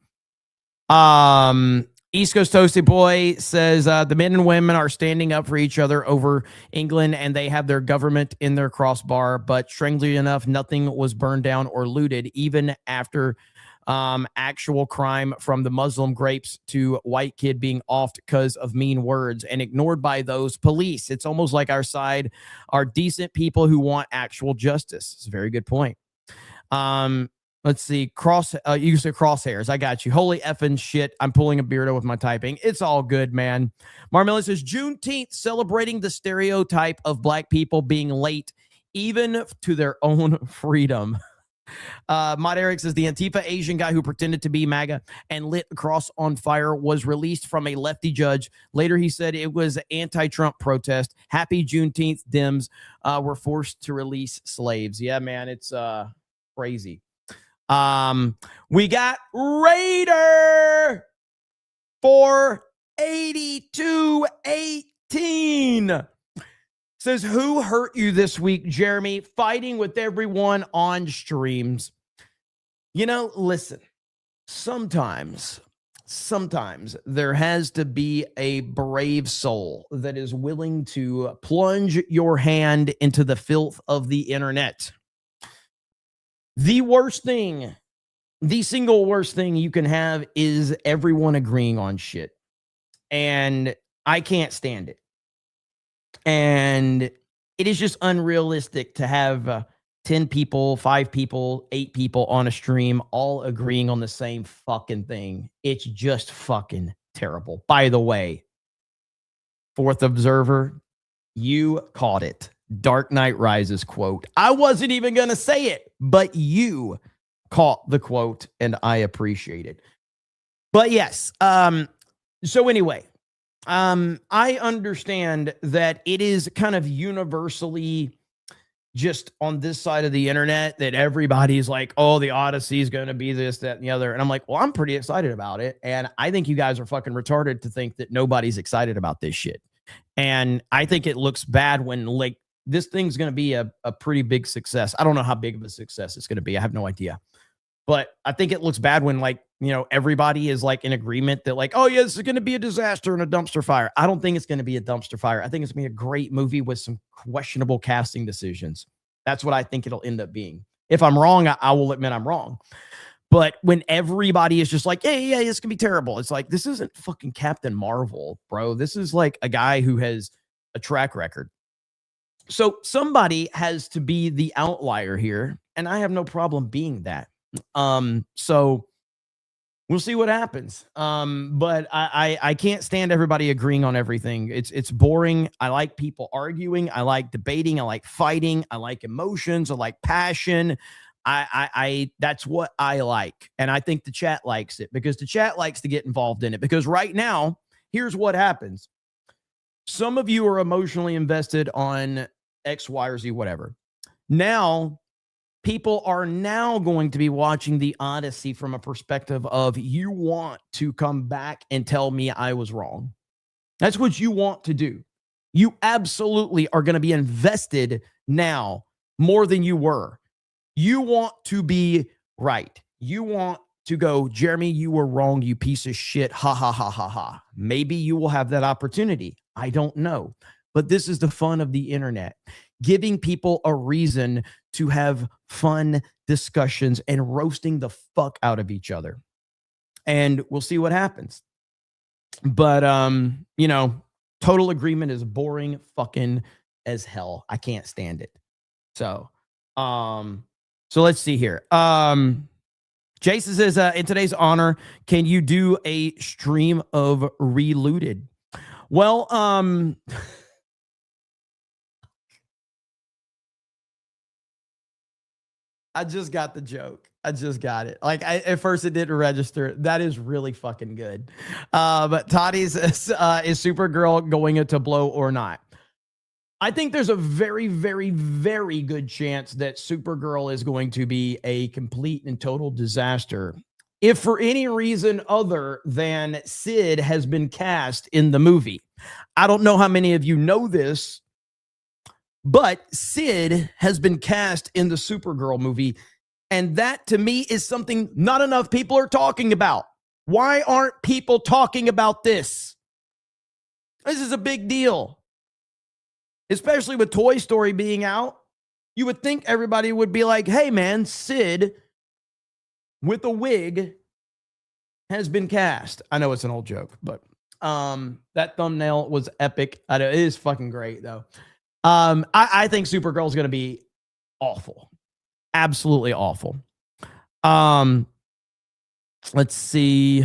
East Coast Toasty Boy says the men and women are standing up for each other over England, and they have their government in their crossbar. But strangely enough, nothing was burned down or looted, even after actual crime, from the Muslim grapes to white kid being offed because of mean words and ignored by those police. It's almost like our side are decent people who want actual justice. It's a very good point. Let's see. You said crosshairs. I got you. Holy effing shit. I'm pulling a beardo with my typing. It's all good, man. Marmilla says Juneteenth, celebrating the stereotype of black people being late, even to their own freedom. Mod Eric says the Antifa Asian guy who pretended to be MAGA and lit a cross on fire was released from a lefty judge. Later, he said it was anti-Trump protest. Happy Juneteenth. Dems were forced to release slaves. Yeah, man, it's crazy. We got Raider for 8218. Says, who hurt you this week, Jeremy? Fighting with everyone on streams. You know, listen, sometimes there has to be a brave soul that is willing to plunge your hand into the filth of the internet. The worst thing, the single worst thing you can have is everyone agreeing on shit. And I can't stand it. And it is just unrealistic to have 10 people, 5 people, 8 people on a stream all agreeing on the same fucking thing. It's just fucking terrible. By the way, Fourth Observer, you caught it. Dark Knight Rises quote. I wasn't even going to say it, but you caught the quote, and I appreciate it. But yes, so anyway, I understand that it is kind of universally just on this side of the internet that everybody's like, oh, the Odyssey is going to be this, that, and the other. And I'm like, well, I'm pretty excited about it. And I think you guys are fucking retarded to think that nobody's excited about this shit. And I think it looks bad when, like, this thing's going to be a pretty big success. I don't know how big of a success it's going to be. I have no idea. But I think it looks bad when, like, you know, everybody is like in agreement that, like, oh, yeah, this is going to be a disaster and a dumpster fire. I don't think it's going to be a dumpster fire. I think it's going to be a great movie with some questionable casting decisions. That's what I think it'll end up being. If I'm wrong, I will admit I'm wrong. But when everybody is just like, yeah, it's going to be terrible. It's like, this isn't fucking Captain Marvel, bro. This is like a guy who has a track record. So somebody has to be the outlier here, and I have no problem being that. So we'll see what happens. But I can't stand everybody agreeing on everything. It's boring. I like people arguing. I like debating. I like fighting. I like emotions. I like passion. I that's what I like. And I think the chat likes it because the chat likes to get involved in it. Because right now, here's what happens. Some of you are emotionally invested on X, Y, or Z, whatever. Now, people are now going to be watching the Odyssey from a perspective of, you want to come back and tell me I was wrong. That's what you want to do. You absolutely are going to be invested now more than you were. You want to be right. You want to go, Jeremy, you were wrong, you piece of shit. Ha, ha, ha, ha, ha. Maybe you will have that opportunity. I don't know. But this is the fun of the internet, giving people a reason to have fun discussions and roasting the fuck out of each other. And we'll see what happens. But, you know, total agreement is boring fucking as hell. I can't stand it. So, so let's see here. Jason says, in today's honor, can you do a stream of Relooted? Well, I just got the joke. I just got it. Like at first it didn't register. That is really fucking good. But Toddy's is Supergirl going to blow or not? I think there's a very, very, very good chance that Supergirl is going to be a complete and total disaster. If for any reason other than Sid has been cast in the movie. I don't know how many of you know this, but Sid has been cast in the Supergirl movie. And that to me is something not enough people are talking about. Why aren't people talking about this? This is a big deal. Especially with Toy Story being out. You would think everybody would be like, hey man, Sid with a wig has been cast. I know it's an old joke, but that thumbnail was epic. I know it is fucking great though. I think Supergirl is going to be awful. Absolutely awful. Let's see.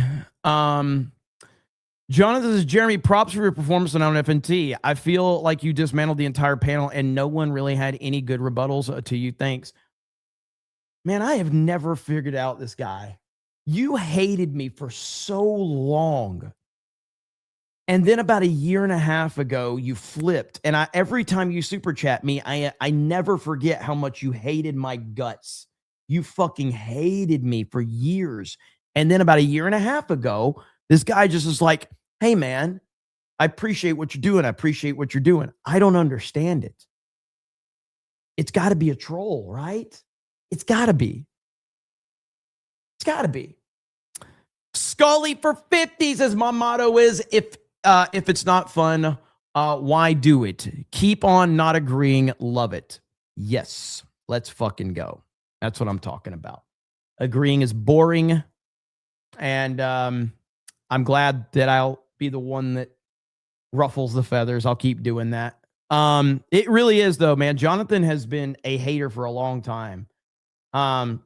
Jonathan says, Jeremy, props for your performance on FNT. I feel like you dismantled the entire panel and no one really had any good rebuttals to you. Thanks. Man, I have never figured out this guy. You hated me for so long. And then about a year and a half ago, you flipped. And every time you super chat me, I never forget how much you hated my guts. You fucking hated me for years. And then about a year and a half ago, this guy just is like, hey, man, I appreciate what you're doing. I appreciate what you're doing. I don't understand it. It's got to be a troll, right? It's got to be. It's got to be. Scully for 50 says, my motto is, if it's not fun, why do it? Keep on not agreeing. Love it. Yes, let's fucking go. That's what I'm talking about. Agreeing is boring. And I'm glad that I'll be the one that ruffles the feathers. I'll keep doing that. It really is, though, man. Jonathan has been a hater for a long time. And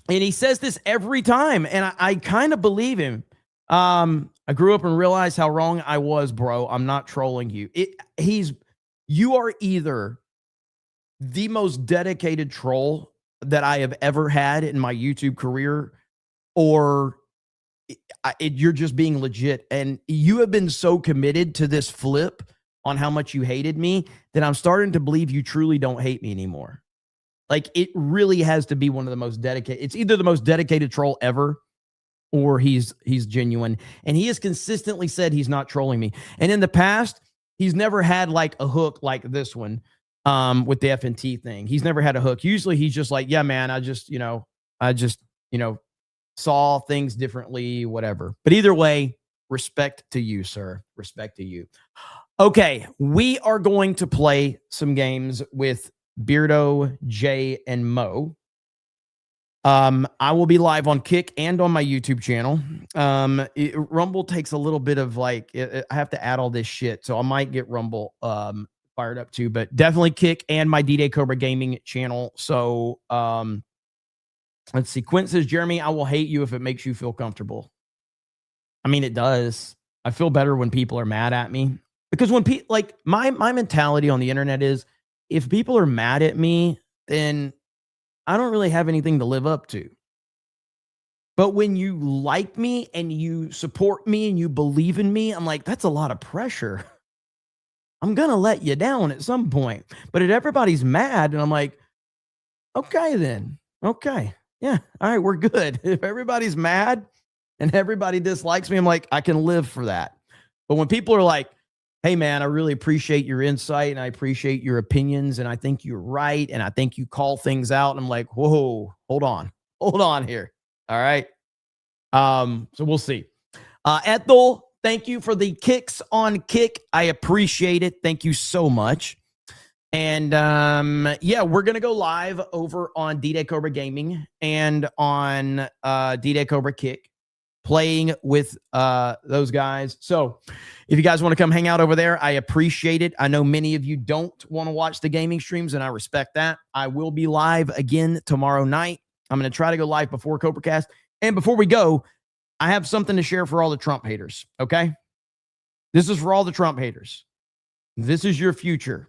he says this every time, and I kind of believe him. I grew up and realized how wrong I was, bro. I'm not trolling you. You are either the most dedicated troll that I have ever had in my YouTube career, or you're just being legit. And you have been so committed to this flip on how much you hated me that I'm starting to believe you truly don't hate me anymore. Like, it really has to be one of the most dedicated. It's either the most dedicated troll ever, or he's genuine. And he has consistently said he's not trolling me. And in the past, he's never had like a hook like this one with the FNT thing. He's never had a hook. Usually he's just like, yeah, man, I just saw things differently, whatever. But either way, respect to you, sir. Respect to you. Okay, we are going to play some games with Beardo, Jay, and Mo. I will be live on Kick and on my YouTube channel. Rumble takes a little bit of I have to add all this shit, so I might get Rumble fired up too, but definitely Kick and my D-Day Cobra Gaming channel. So let's see. Quint says, Jeremy, I will hate you if it makes you feel comfortable. I mean, it does. I feel better when people are mad at me, because when people my mentality on the internet is, if people are mad at me, then I don't really have anything to live up to. But when you like me and you support me and you believe in me, I'm like, that's a lot of pressure. I'm going to let you down at some point. But if everybody's mad, and I'm like, okay, then. Okay. Yeah. All right. We're good. If everybody's mad and everybody dislikes me, I'm like, I can live for that. But when people are like, hey, man, I really appreciate your insight and I appreciate your opinions and I think you're right and I think you call things out, and I'm like, whoa, hold on here. All right. So we'll see. Ethel, thank you for the kicks on Kick. I appreciate it. Thank you so much. And yeah, we're going to go live over on D-Day Cobra Gaming and on D-Day Cobra Kick. playing with those guys. So if you guys want to come hang out over there, I appreciate it. I know many of you don't want to watch the gaming streams, and I respect that. I will be live again tomorrow night. I'm going to try to go live before CobraCast. And before we go, I have something to share for all the Trump haters, okay? This is for all the Trump haters. This is your future.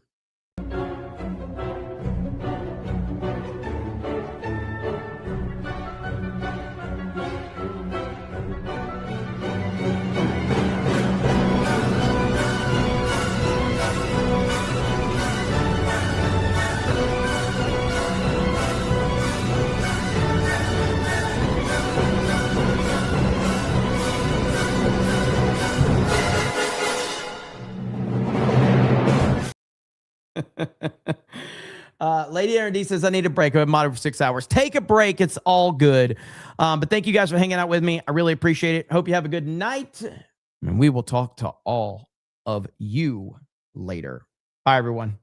Lady R&D says, I need a break. I've been modded for 6 hours. Take a break. It's all good. But thank you guys for hanging out with me. I really appreciate it. Hope you have a good night. And we will talk to all of you later. Bye, everyone.